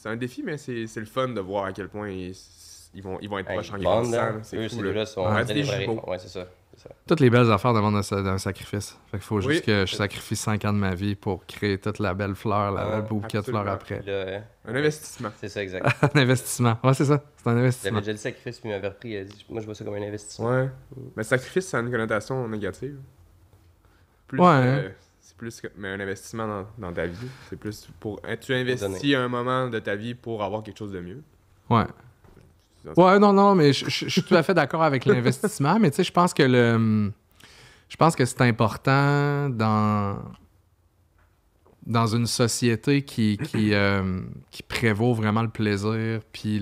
c'est un défi, mais c'est le fun de voir à quel point ils vont être proches en Ils bondent, grandissant. là. Là. C'est Eux, fou, ces là. deux-là sont Ouais, très c'est des livrés. jumeaux. Ouais, c'est ça. C'est ça. Toutes les belles affaires demandent un sacrifice. Fait qu'il faut Oui. juste que je sacrifie 5 ans de ma vie pour créer toute la belle fleur, la belle bouquet de fleurs absolument. après. Puis là, Un investissement. c'est ça, exact. Un investissement. Ouais, c'est ça. C'est un J'avais investissement. déjà dit sacrifice, puis il m'avait repris. Il a dit, moi, je vois ça comme un investissement. Ouais. Mais sacrifice, ça a une connotation négative. Plus, Ouais. c'est plus que, mais un investissement dans ta vie. C'est plus pour. Tu investis donner. un moment de ta vie pour avoir quelque chose de mieux. Ouais. Ouais, non, mais je suis tout à fait d'accord avec l'investissement, mais tu sais, je pense que c'est important dans une société qui prévaut vraiment le plaisir, puis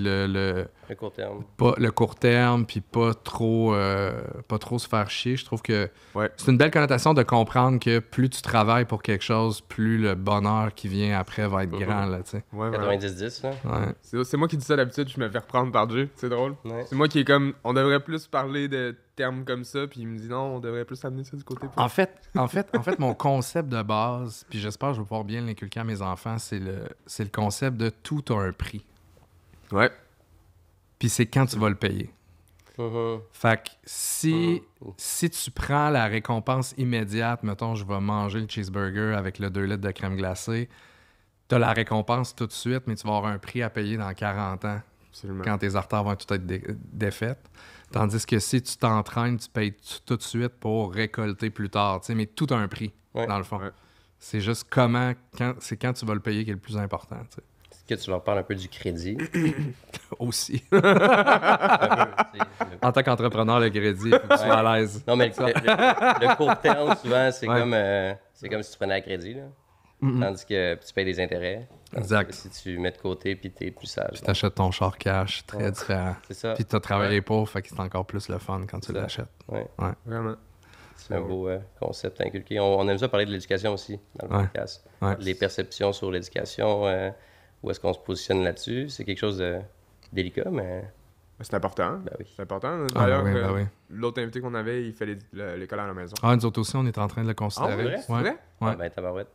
Le court terme. pas le court terme, puis pas trop se faire chier. Je trouve que Ouais. c'est une belle connotation de comprendre que plus tu travailles pour quelque chose, plus le bonheur qui vient après va être grand, là, tu sais. Ouais, vraiment. 90-10, là. Ouais. C'est moi qui dis ça d'habitude, je me fais reprendre par Dieu. C'est drôle. Ouais. C'est moi qui est comme. On devrait plus parler de termes comme ça, puis il me dit non, on devrait plus amener ça du côté. En fait, mon concept de base, puis j'espère que je vais pouvoir bien l'inculquer à mes enfants, c'est le concept de tout a un prix. Ouais. Puis c'est quand tu vas le payer. Mhm. Fait que si tu prends la récompense immédiate, mettons, je vais manger le cheeseburger avec le 2 litres de crème glacée, t'as la récompense tout de suite, mais tu vas avoir un prix à payer dans 40 ans Absolument. quand tes artères vont tout être défaites. Tandis que si tu t'entraînes, tu payes tout de suite pour récolter plus tard. Tu sais, mais tout a un prix, Ouais. dans le fond. Ouais. C'est juste c'est quand tu vas le payer qui est le plus important. Tu sais. Est-ce que tu leur parles un peu du crédit? Aussi. Un peu, tu sais, En tant qu'entrepreneur, le crédit, il faut que tu sois à l'aise. Non, mais le court terme, souvent, c'est Ouais. comme si tu prenais à crédit, là. Tandis que tu payes des intérêts. Tandis Exact. que si tu mets de côté puis t'es plus sage. Puis t'achètes ton char cash, très différent. C'est ça. Puis t'as travaillé pour, fait que c'est encore plus le fun quand tu Ça. l'achètes. Ouais. Vraiment. C'est un beau concept à inculquer. On aime ça parler de l'éducation aussi dans le Ouais. podcast. Ouais. Les perceptions sur l'éducation, où est-ce qu'on se positionne là-dessus. C'est quelque chose de délicat, mais C'est important. ben oui. C'est important. Ah, D'ailleurs, ben oui, ben oui. l'autre invité qu'on avait, il fait l'école à la maison. Ah, nous autres aussi, on est en train de le considérer. Ah, vrai? C'est Ouais. vrai? Ouais. Ah, ben tabarouette.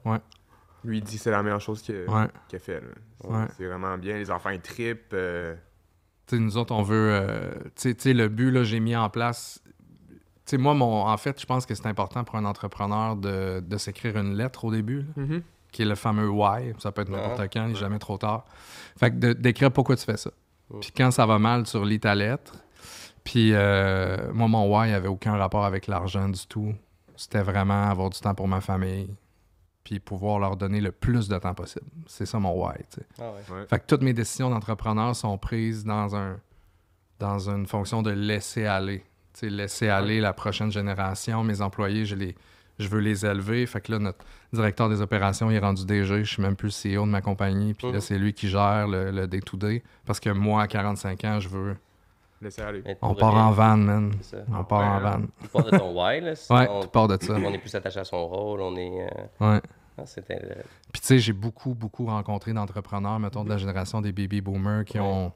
Lui, il dit que c'est la meilleure chose qu'il Ouais. a fait. Là. Ouais. C'est vraiment bien. Les enfants, ils trippent. Tu sais, nous autres, on veut... tu sais, le but, là, j'ai mis en place... Tu sais, moi, en fait, je pense que c'est important pour un entrepreneur de s'écrire une lettre au début, là, Mhm. qui est le fameux « why ». Ça peut être n'importe Ah. quand, il n'est jamais trop tard. Fait que d'écrire pourquoi tu fais ça. Puis quand ça va mal, tu relis ta lettre. Puis moi, mon « why » n'avait aucun rapport avec l'argent du tout. C'était vraiment avoir du temps pour ma famille, puis pouvoir leur donner le plus de temps possible. C'est ça mon « why », tu sais. Ah ouais. Ouais. Fait que toutes mes décisions d'entrepreneur sont prises dans une fonction de laisser aller. Tu sais, laisser aller la prochaine génération. Mes employés, je veux les élever. Fait que là, notre directeur des opérations il est rendu DG. Je suis même plus CEO de ma compagnie. Puis là, c'est lui qui gère le day-to-day. Parce que moi, à 45 ans, je veux... Laissez aller. Mais On tout part revient. en van, man. C'est ça. On part Ouais, en hein. van. Tu pars de ton why, là. Sinon, Ouais, tu pars de ça. on est plus attaché à son rôle. On est... Ouais. ah, c'était... Puis tu sais, j'ai beaucoup rencontré d'entrepreneurs, mettons, de la génération des baby boomers qui ont...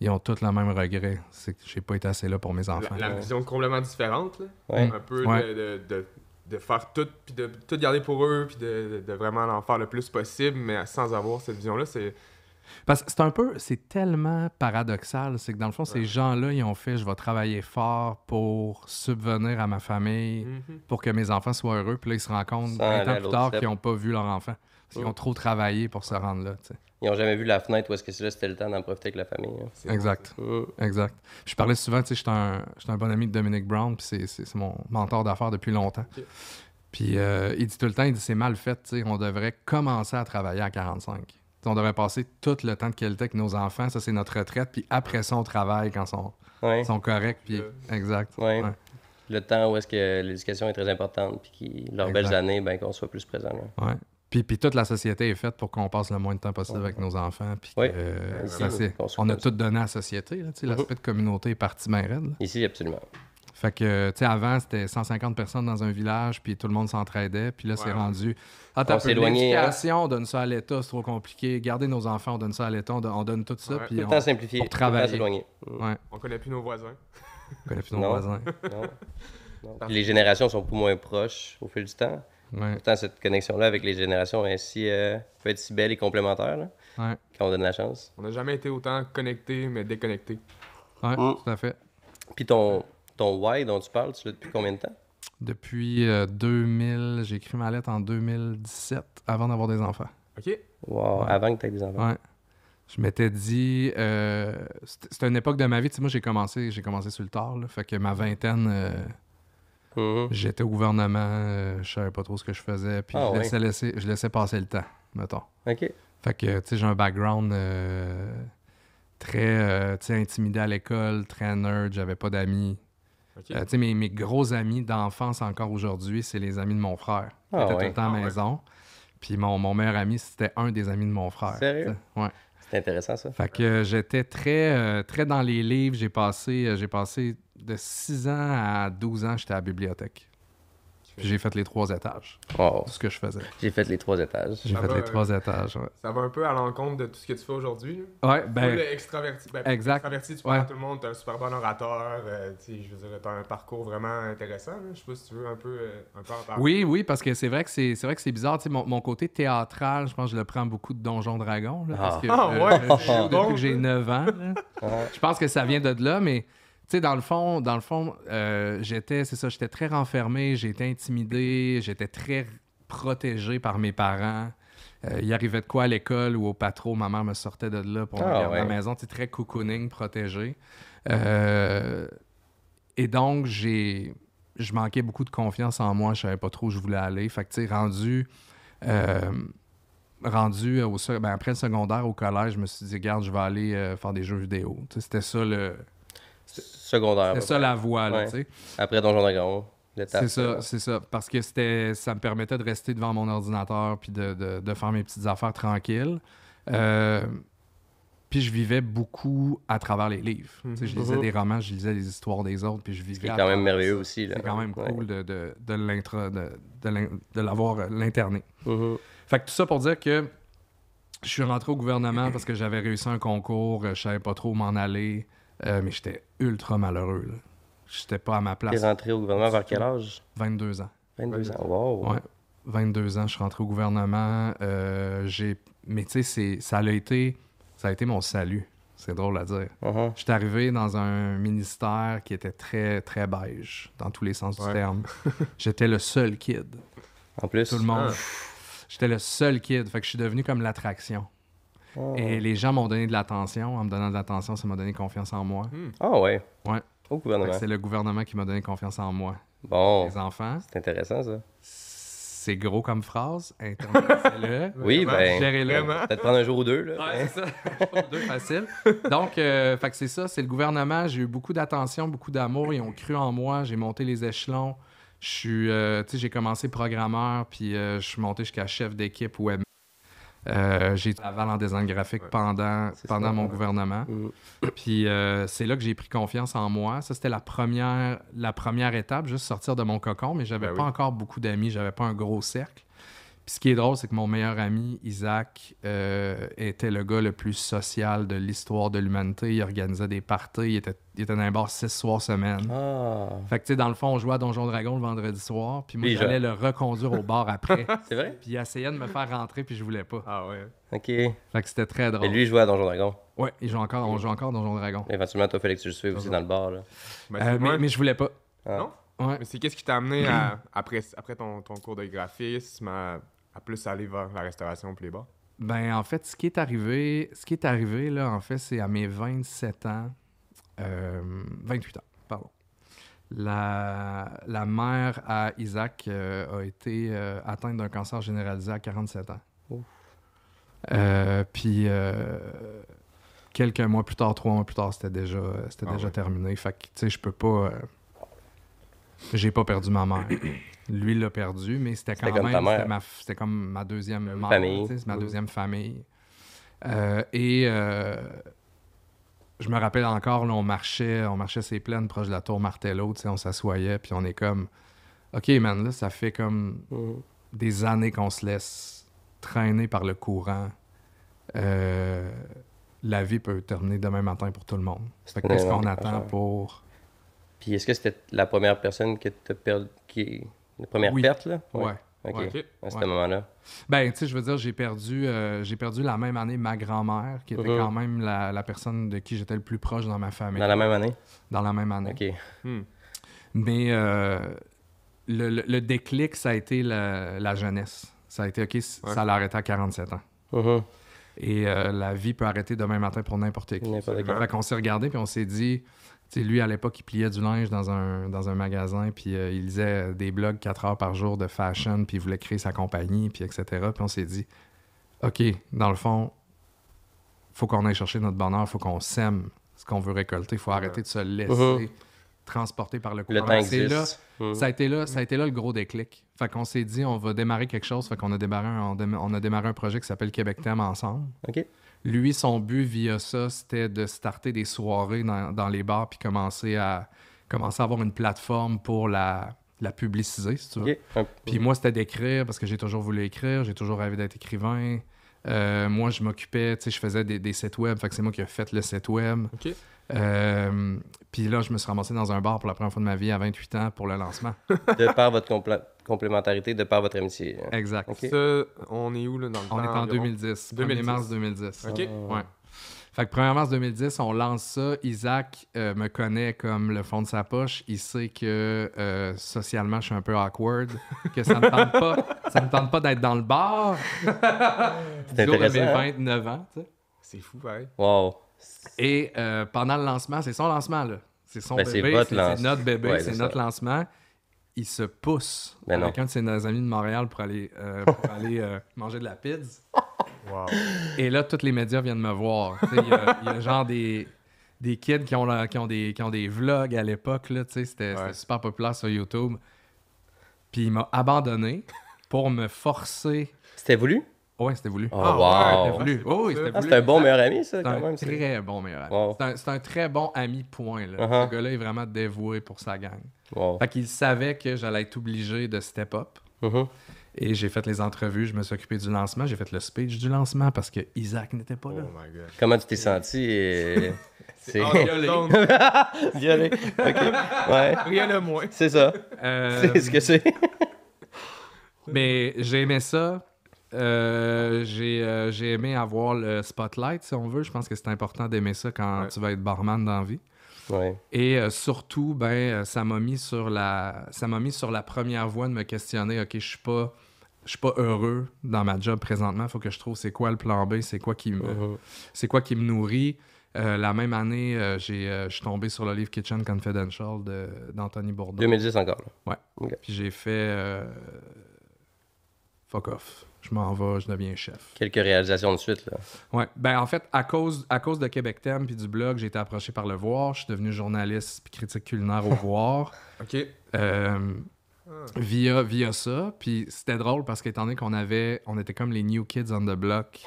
Ils ont tous le même regret. C'est que j'ai pas été assez là pour mes enfants. La vision complètement différente. Là. Ouais. Un peu Ouais. de faire tout, puis de tout garder pour eux, puis de vraiment en faire le plus possible, mais sans avoir cette vision-là. Parce que c'est tellement paradoxal, c'est que dans le fond, ces gens-là, ils ont fait, je vais travailler fort pour subvenir à ma famille, pour que mes enfants soient heureux, puis là, ils se rendent compte Sans 20 aller à ans plus l'autre tard step. qu'ils n'ont pas vu leur enfant. Parce qu'ils ont trop travaillé pour se rendre là, tu sais. Ils n'ont jamais vu la fenêtre où est-ce que c'était le temps d'en profiter avec la famille. Hein. Exact, exact. Je parlais souvent, tu sais, j'étais un bon ami de Dominic Brown, puis c'est mon mentor d'affaires depuis longtemps. Ok. Puis il dit tout le temps, il dit c'est mal fait, tu sais, on devrait commencer à travailler à 45. Tu sais, on devrait passer tout le temps de qualité avec nos enfants, ça c'est notre retraite, puis après ça on travaille quand Ouais. ils sont corrects, puis exact. Ouais. Ouais. Le temps où est-ce que l'éducation est très importante, puis leurs Exact. belles années, ben, qu'on soit plus présent. Là. Ouais. Puis toute la société est faite pour qu'on passe le moins de temps possible avec nos enfants. Puis Ouais. on Qu'on a soit tout donné à la société. Là, tu sais, l'aspect de communauté est parti bien raide. Là. Ici, absolument. Fait que, tu sais, avant, c'était 150 personnes dans un village, puis tout le monde s'entraidait. Puis là, c'est Ouais. rendu... Ah, t'as On peu s'est éloigné, l'éducation, on donne ça à l'État, c'est trop compliqué. Garder nos enfants, on donne ça à l'État, on donne tout ça. Ouais. Puis Tout le on temps simplifié, pour tout le temps travailler. s'éloigner. Ouais, On connaît plus nos voisins. on connaît plus nos Non. voisins. Non. Non. Puis les générations sont beaucoup moins proches au fil du temps. Ouais. Pourtant, cette connexion-là avec les générations peut être si belle et complémentaire. Là. Ouais, quand on donne la chance. On n'a jamais été autant connectés, mais déconnectés. ouais, tout à fait. Puis ton why dont tu parles, tu l'as depuis combien de temps? Depuis 2000, j'ai écrit ma lettre en 2017, avant d'avoir des enfants. OK? Wow, Ouais. avant que tu aies des enfants. Ouais. Je m'étais dit... c'était une époque de ma vie, tu sais, moi, j'ai commencé sur le tard, là, fait que ma vingtaine, Mhm. j'étais au gouvernement, je savais pas trop ce que je faisais, puis Ah, je laissais passer le temps, mettons. OK. Fait que, tu sais, j'ai un background très, tu sais, intimidé à l'école, très nerd, j'avais pas d'amis. OK. Tu sais, mes gros amis d'enfance encore aujourd'hui, c'est les amis de mon frère. Qui Ah étaient tout ouais. le temps à la Ah ouais. maison. Puis mon meilleur ami, c'était un des amis de mon frère. Sérieux? tu sais. Ouais. C'est intéressant, ça. Fait que j'étais très dans les livres. J'ai passé de 6 ans à 12 ans, j'étais à la bibliothèque. Puis j'ai fait les 3 étages. Wow. Tout ce que je faisais. J'ai fait les 3 étages. J'ai Ça fait va, les 3 étages, ouais. Ça va un peu à l'encontre de tout ce que tu fais aujourd'hui. Ouais, Ben, ben, extraverti. Ben, exact. Extraverti, tu parles Ouais. à tout le monde, t'es un super bon orateur. Tu sais, je veux dire, t'as un parcours vraiment intéressant. Là. Je sais pas si tu veux un peu en parler. oui, parce que c'est vrai que c'est bizarre. Tu sais, mon côté théâtral, je pense que je le prends beaucoup de Donjon Dragon. Là, parce que, Ah ouais, je c'est joue bon, depuis que j'ai ça. 9 ans. Là. Ah. Je pense que ça vient de là, mais tu sais, dans le fond, j'étais très renfermé, j'ai été intimidé, j'étais très protégé par mes parents. Il arrivait de quoi à l'école ou au patro, ma mère me sortait de là pour me Ah, garder à la ouais. maison, tu sais, très cocooning, protégé. Et donc, je manquais beaucoup de confiance en moi, je savais pas trop où je voulais aller. Fait que, tu sais, rendu après le secondaire au collège, je me suis dit, regarde, je vais aller faire des jeux vidéo. Tu sais, c'était ça Secondaire. c'était ça la voie, là, Ouais. tu sais. Après Donjon Dragon. l'étape, C'est ça. Parce que ça me permettait de rester devant mon ordinateur puis de faire mes petites affaires tranquilles. Puis je vivais beaucoup à travers les livres. Tu sais, je lisais des romans, je lisais les histoires des autres, puis je vivais. Ce qui est quand même merveilleux aussi. Là. C'est quand même Ouais. cool de l'avoir l'interné. Mhm. Fait que tout ça pour dire que je suis rentré au gouvernement parce que j'avais réussi un concours, je savais pas trop où m'en aller, mais j'étais ultra malheureux. Là. J'étais pas à ma T'es place. rentré au gouvernement vers quel âge? 22 ans. 22 ans. Wow. Ouais. 22 ans, je suis rentré au gouvernement. Mais tu sais, ça a été mon salut. C'est drôle à dire. Mhm. J'étais arrivé dans un ministère qui était très, très beige, dans tous les sens du Ouais. terme. J'étais le seul kid. En plus. Tout le monde. J'étais le seul kid. Fait que je suis devenu comme l'attraction. Ah. Et les gens m'ont donné de l'attention. En me donnant de l'attention, ça m'a donné confiance en moi. Ah ouais. Ouais. Au Fait gouvernement. que c'est le gouvernement qui m'a donné confiance en moi. Bon. Les enfants, C'est intéressant, ça. c'est gros comme phrase. Internalisez-le. Oui, Vraiment. ben. Gérez-le. Vraiment. Peut-être prendre un jour ou deux, là. Ouais, c'est ça. Deux facile. Donc, fait que c'est ça, c'est le gouvernement. J'ai eu beaucoup d'attention, beaucoup d'amour. Ils ont cru en moi. J'ai monté les échelons. Je suis, tu sais, j'ai commencé programmeur, puis je suis monté jusqu'à chef d'équipe web. J'ai été à Laval en design graphique pendant ça, mon ouais. gouvernement. Mhm. Puis c'est là que j'ai pris confiance en moi. Ça, c'était la première étape, juste sortir de mon cocon, mais j'avais Ben pas oui. encore beaucoup d'amis, j'avais pas un gros cercle. Puis ce qui est drôle, c'est que mon meilleur ami, Isaac, était le gars le plus social de l'histoire de l'humanité. Il organisait des parties, il était dans un bar 6 soirs semaine. Ah. Fait que, tu sais, dans le fond, on jouait à Donjon Dragon le vendredi soir, puis moi, Puis j'allais le reconduire au bar après. C'est vrai? Puis il essayait de me faire rentrer, puis je voulais pas. Ah ouais. Ok. Fait que c'était très drôle. Et lui, il jouait à Donjon Dragon. Ouais, on joue encore à Donjon Dragon. Éventuellement, toi, fallait que tu le suives aussi dans le bar, là. Ben, c'est moi. Mais je voulais pas. Ah. Non? Ouais. Mais c'est qu'est-ce qui t'a amené après ton cours de graphisme à plus aller vers la restauration et les bars? Ben, en fait, ce qui est arrivé là, en fait, c'est à mes 27 ans, 28 ans, pardon. La mère à Isaac a été atteinte d'un cancer généralisé à 47 ans. Ouf. Puis, quelques mois plus tard, 3 mois plus tard, c'était déjà ouais. terminé. Fait que, tu sais, je peux pas... j'ai pas perdu ma mère. Lui l'a perdu, mais c'était quand C'était comme ta même... mère. C'était comme ma deuxième mère. Famille. Tu sais, c'est ma deuxième famille. Je me rappelle encore, là, on marchait ces plaines proches de la tour Martello, tu sais, on s'assoyait, puis on est comme... OK, man, là, ça fait comme Mhm. des années qu'on se laisse traîner par le courant. La vie peut terminer demain matin pour tout le monde. Fait que qu'est-ce qu'on attend pour... Puis est-ce que c'était la première personne que t'as perdu, la première Oui. perte, là? Ouais. OK. Ok. À ce Ouais. moment-là. Ben, tu sais, je veux dire, j'ai perdu la même année ma grand-mère, qui était quand même la personne de qui j'étais le plus proche dans ma famille. Dans la même année? Dans la même année. OK. Hmm. Mais le déclic, ça a été la jeunesse. Ça a été, OK, ça l'a arrêté à 47 ans. Mhm. Et la vie peut arrêter demain matin pour n'importe qui. N'importe Fait qu'on s'est regardé, puis on s'est dit... Tu sais, lui, à l'époque, il pliait du linge dans un magasin, puis il lisait des blogs 4 heures par jour de fashion, puis il voulait créer sa compagnie, puis etc. Puis on s'est dit, OK, dans le fond, faut qu'on aille chercher notre bonheur, faut qu'on sème ce qu'on veut récolter, faut arrêter de se laisser transporter par le courant. Le temps C'est là, existe. Mhm. ça a été là le gros déclic. Fait qu'on s'est dit, on va démarrer quelque chose, fait qu'on a démarré un projet qui s'appelle Québec Thème ensemble. OK. Lui, son but via ça, c'était de starter des soirées dans les bars puis commencer à avoir une plateforme pour la publiciser, si tu veux. OK. Puis moi, c'était d'écrire parce que j'ai toujours voulu écrire, j'ai toujours rêvé d'être écrivain. Moi, je m'occupais, tu sais, je faisais des sites web, fait que c'est moi qui ai fait le site web. OK. Puis là, je me suis ramassé dans un bar pour la première fois de ma vie à 28 ans pour le lancement. De par votre complémentarité, de par votre amitié. Exact. OK. Ça, on est où, là, dans le temps? On est en environ? 2010, 1er 2010. mars 2010. OK. Ouais. Fait que 1er mars 2010, on lance ça. Isaac me connaît comme le fond de sa poche. Il sait que socialement, je suis un peu awkward, que ça me tente pas d'être dans le bar. C'est Du jour de mes intéressant, hein? 29 ans, tu sais. C'est fou, pareil. Wow. Et pendant le lancement, c'est son lancement, là. C'est son Ben, c'est bébé, votre c'est lancement. notre bébé, Ouais, c'est c'est notre ça. lancement. Il se pousse Ben avec non. un de ses amis de Montréal pour aller manger de la pizza. Wow. Et là, tous les médias viennent me voir. Tu sais, il y a genre des kids qui ont des vlogs à l'époque. Là, tu sais, c'était super populaire sur YouTube. Puis il m'a abandonné pour me forcer. C'était voulu? Ouais, c'était voulu. Oh, Ah, wow. C'était voulu. Oh, oui, c'était Ah, voulu. c'est un bon meilleur ami, ça, C'est quand un même. ça. très bon meilleur ami. Wow. C'est un très bon ami, point. Là. Uh-huh. Ce gars-là est vraiment dévoué pour sa gang. Wow. Fait qu'il savait que j'allais être obligé de step up. Mhm. Et j'ai fait les entrevues, je me suis occupé du lancement, j'ai fait le speech du lancement parce que Isaac n'était pas Oh là. my god. Comment tu t'es senti? C'est hors de zone. violé. OK. Ouais. Rien de moins. C'est ça. Euh, C'est ce que c'est. Mais j'ai aimé ça. J'ai aimé avoir le spotlight, si on veut. Je pense que c'est important d'aimer ça quand tu vas être barman dans la vie. Ouais. Et surtout, ça m'a mis sur la première voie de me questionner. OK, je suis pas heureux dans ma job présentement. Il faut que je trouve c'est quoi le plan B, c'est quoi qui me nourrit. La même année, je suis tombé sur le livre Kitchen Confidential d'Anthony Bourdeau. 2010 encore. Là. Ouais. Ok. Puis j'ai fait fuck off. Je m'en vais, je deviens chef. Quelques réalisations de suite. Là. Ouais. Ben en fait, à cause de Québec Thème puis du blog, j'ai été approché par Le Voir. Je suis devenu journaliste puis critique culinaire au Voir. OK. Via ça. Puis c'était drôle parce qu'étant donné on était comme les New Kids on the Block.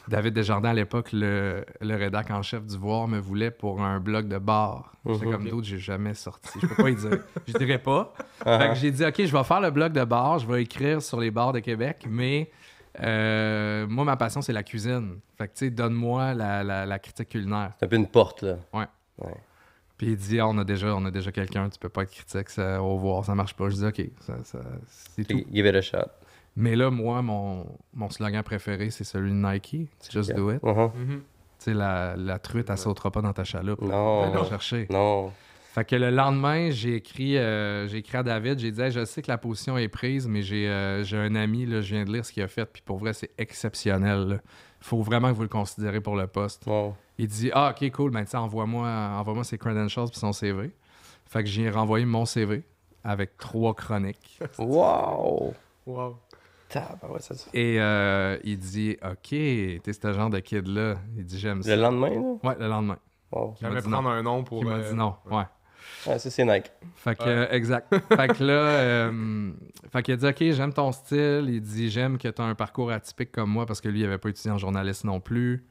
David Desjardins, à l'époque, le rédac en chef du Voir, me voulait pour un blog de bar. J'étais comme d'autres, j'ai jamais sorti. Je peux pas y dire. Je dirais pas. Fait que j'ai dit, OK, je vais faire le blog de bar, je vais écrire sur les bars de Québec, mais moi, ma passion, c'est la cuisine. Fait que, tu sais, donne-moi la critique culinaire. C'est un peu une porte, là. Ouais. Ouais. Puis il dit, on a déjà quelqu'un, tu peux pas être critique, au Voir, ça marche pas. Je dis, OK, c'est tout. Give it a shot. Mais là, moi, mon slogan préféré, c'est celui de Nike, Just Do It. Mhm. Mhm. Tu sais, la truite, elle sautera pas dans ta chaloupe. Non. Elle va chercher. Non. Fait que le lendemain, j'ai écrit à David, j'ai dit hey, je sais que la position est prise, mais j'ai un ami, là, je viens de lire ce qu'il a fait, puis pour vrai, c'est exceptionnel. Il faut vraiment que vous le considérez pour le poste. Wow. Il dit ah, ok, cool, ben, envoie-moi ses credentials puis son CV. Fait que j'ai renvoyé mon CV avec 3 chroniques. Wow. Wow. Ouais, ça. Et il dit ok, t'es ce genre de kid-là. Il dit j'aime ça. Le lendemain, là? Ouais, le lendemain. Wow. Il m'a Jamais dit prendre non. un nom pour... Il m'a dit non, ouais. Ouais, ça, c'est Nike. Fait que, exact. Fait que là, fait qu'il a dit, OK, j'aime ton style. Il dit, j'aime que tu as un parcours atypique comme moi parce que lui, il avait pas étudié en journaliste non plus.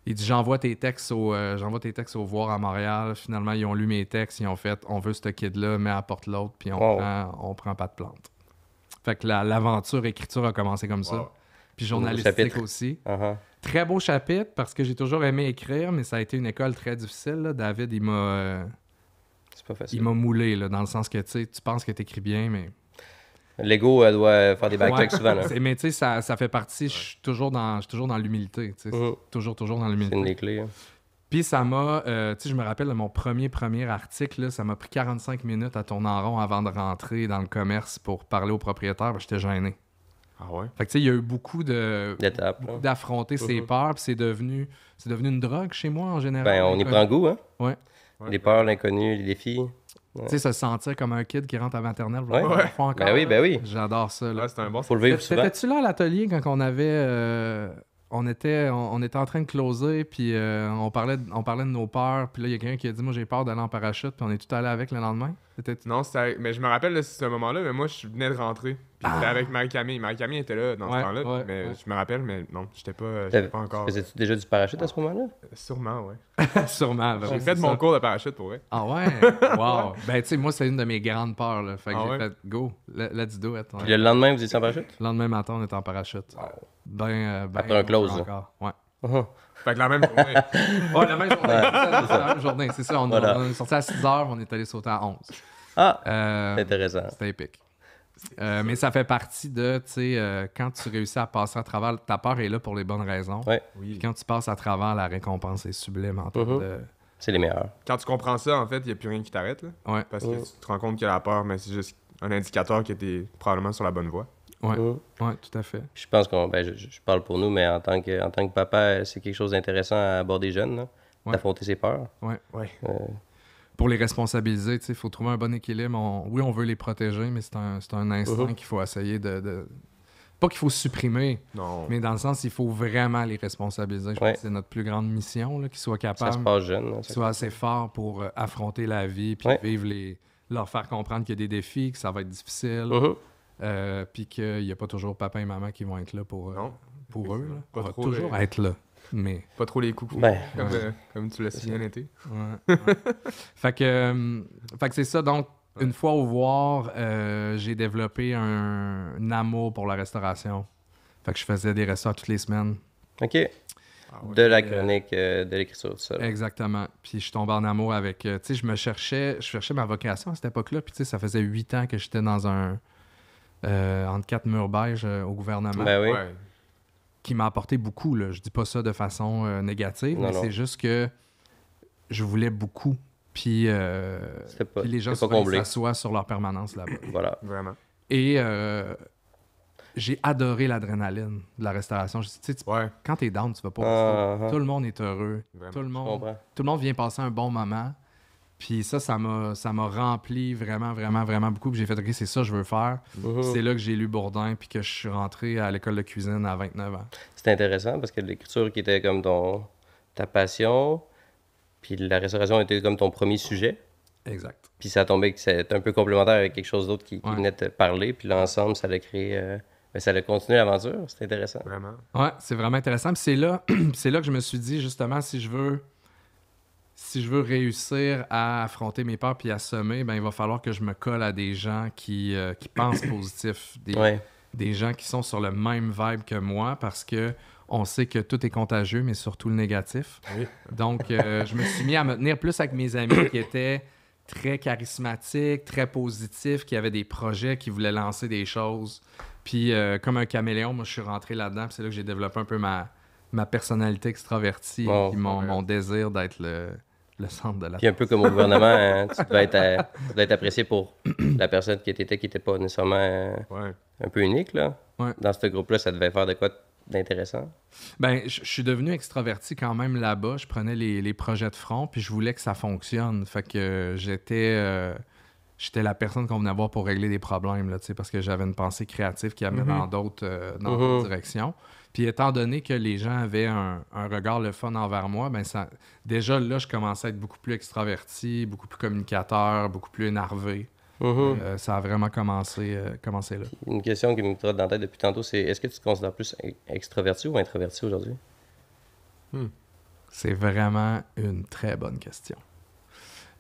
Il dit, j'envoie tes textes au Voir à Montréal. Finalement, ils ont lu mes textes. Ils ont fait, on veut ce kid-là, mais apporte l'autre, puis on prend pas de plante. Fait que l'aventure écriture a commencé comme ça. Wow. Puis journalistique chapitre. aussi. Uh-huh. Très beau chapitre parce que j'ai toujours aimé écrire, mais ça a été une école très difficile. Là. David, il m'a C'est pas facile. moulé, là, dans le sens que tu penses que tu écris bien, mais L'ego doit faire des backtracks souvent. Là. Mais tu sais, ça fait partie, je suis toujours dans l'humilité. Tu sais, toujours dans C'est une l'humilité. des clés. Hein. Puis ça m'a, tu sais, je me rappelle de mon premier article, là, ça m'a pris 45 minutes à tourner en rond avant de rentrer dans le commerce pour parler au propriétaire, parce que j'étais gêné. Ah ouais? Fait que tu sais, il y a eu beaucoup D'étapes. là. d'affronter ses peurs, puis c'est devenu une drogue chez moi en général. Ben, on y prend goût, hein? Ouais. Les peurs, l'inconnu, les défis. Tu sais, se sentir comme un kid qui rentre à maternelle. Ouais. Encore, Ben oui. J'adore ça. Là. Ouais, c'est un bon... Faut le vivre souvent. T'étais-tu là à l'atelier quand on avait... on était en train de closer, puis on parlait de nos peurs, puis là, il y a quelqu'un qui a dit « Moi, j'ai peur d'aller en parachute », puis on est tout allé avec le lendemain. Non, mais je me rappelle de ce moment-là, mais moi, je venais de rentrer. Puis j'étais avec Marie-Camille. Marie-Camille était là dans ce temps-là, mais je me rappelle, mais non, j'étais pas encore... Faisais-tu déjà du parachute à ce moment-là? Sûrement, ouais. Sûrement. J'ai fait mon cours de parachute, pour vrai. Ah ouais? Wow! Ben, tu sais, moi, c'est une de mes grandes peurs, là. Fait que j'ai fait « Go, let's do it ». Puis le lendemain, vous étiez en parachute? Le lendemain matin, on était en parachute. Ben, Après un close, encore. Ouais. Fait que la même journée. Ouais, la même journée. C'est la même journée, c'est ça. On est sorti à 6h, on est allé sauter à 11. Ah! C'est intéressant. C'était épique. Mais ça fait partie de, tu sais, quand tu réussis à passer à travers... Ta peur est là pour les bonnes raisons. Ouais. Puis quand tu passes à travers, la récompense est sublime en termes de... C'est les meilleurs. Quand tu comprends ça, en fait, il n'y a plus rien qui t'arrête. Là, Ouais. parce que tu te rends compte que la peur, mais c'est juste un indicateur que tu es probablement sur la bonne voie. Ouais, tout à fait. Je pense qu'on, je parle pour nous, mais en tant que papa, c'est quelque chose d'intéressant à aborder jeune, là, d'affronter ses peurs. Ouais. Ouais. Pour les responsabiliser, il faut trouver un bon équilibre. Oui, on veut les protéger, mais c'est un instinct qu'il faut essayer de... Pas qu'il faut supprimer, mais dans le sens, il faut vraiment les responsabiliser. Je pense que c'est notre plus grande mission, là, qu'ils soient capables, ça se passe jeune, qu'ils soient assez forts pour affronter la vie, puis vivre leur faire comprendre qu'il y a des défis, que ça va être difficile, puis qu'il n'y a pas toujours papa et maman qui vont être là pour eux. Là. On va toujours être là. Mais... Pas trop les coups, comme tu l'as si bien été. Fait que c'est ça. Donc, une fois au voir, j'ai développé un amour pour la restauration. Fait que je faisais des restos toutes les semaines. OK. De la chronique, de l'écriture, tout ça. Exactement. Puis je suis tombé en amour avec... tu sais, je cherchais ma vocation à cette époque-là. Puis tu sais, ça faisait 8 ans que j'étais dans entre 4 murs beige au gouvernement. Ben oui. Ouais. Qui m'a apporté beaucoup, là. Je dis pas ça de façon négative, mais c'est juste que je voulais beaucoup. Puis les gens s'assoient sur leur permanence là-bas. Voilà. Vraiment. Et j'ai adoré l'adrénaline de la restauration. Tu sais, quand t'es down, tu vas pas. Tout le monde est heureux. Tout le monde vient passer un bon moment. Puis ça m'a rempli vraiment, vraiment, vraiment beaucoup. Puis j'ai fait, OK, c'est ça que je veux faire. C'est là que j'ai lu Bourdin, puis que je suis rentré à l'école de cuisine à 29 ans. C'était intéressant parce que l'écriture qui était comme ta passion, puis la restauration était comme ton premier sujet. Exact. Puis ça a tombé que c'était un peu complémentaire avec quelque chose d'autre qui venait te parler. Puis l'ensemble, ça l'a créé... ça a continué l'aventure. C'était intéressant. Vraiment. Ouais, c'est vraiment intéressant. Puis c'est là que je me suis dit, justement, si je veux réussir à affronter mes peurs puis à semer, ben il va falloir que je me colle à des gens qui pensent positif, des gens qui sont sur le même vibe que moi, parce que on sait que tout est contagieux, mais surtout le négatif. Oui. Donc, je me suis mis à me tenir plus avec mes amis qui étaient très charismatiques, très positifs, qui avaient des projets, qui voulaient lancer des choses. Puis, comme un caméléon, moi, je suis rentré là-dedans, puis c'est là que j'ai développé un peu ma personnalité extravertie, puis mon désir d'être le centre de la... Puis un peu comme au gouvernement, hein, tu devais être apprécié pour la personne qui était pas nécessairement un peu unique, là. Ouais. Dans ce groupe-là, ça devait faire de quoi d'intéressant? Ben, je suis devenu extraverti quand même là-bas. Je prenais les projets de front, puis je voulais que ça fonctionne. Fait que j'étais la personne qu'on venait voir pour régler des problèmes, là, parce que j'avais une pensée créative qui amenait dans d'autres directions. Puis étant donné que les gens avaient un regard le fun envers moi, ben déjà là, je commençais à être beaucoup plus extraverti, beaucoup plus communicateur, beaucoup plus énervé. Ça a vraiment commencé là. Une question qui me trotte dans la tête depuis tantôt, c'est est-ce que tu te considères plus extraverti ou introverti aujourd'hui? C'est vraiment une très bonne question.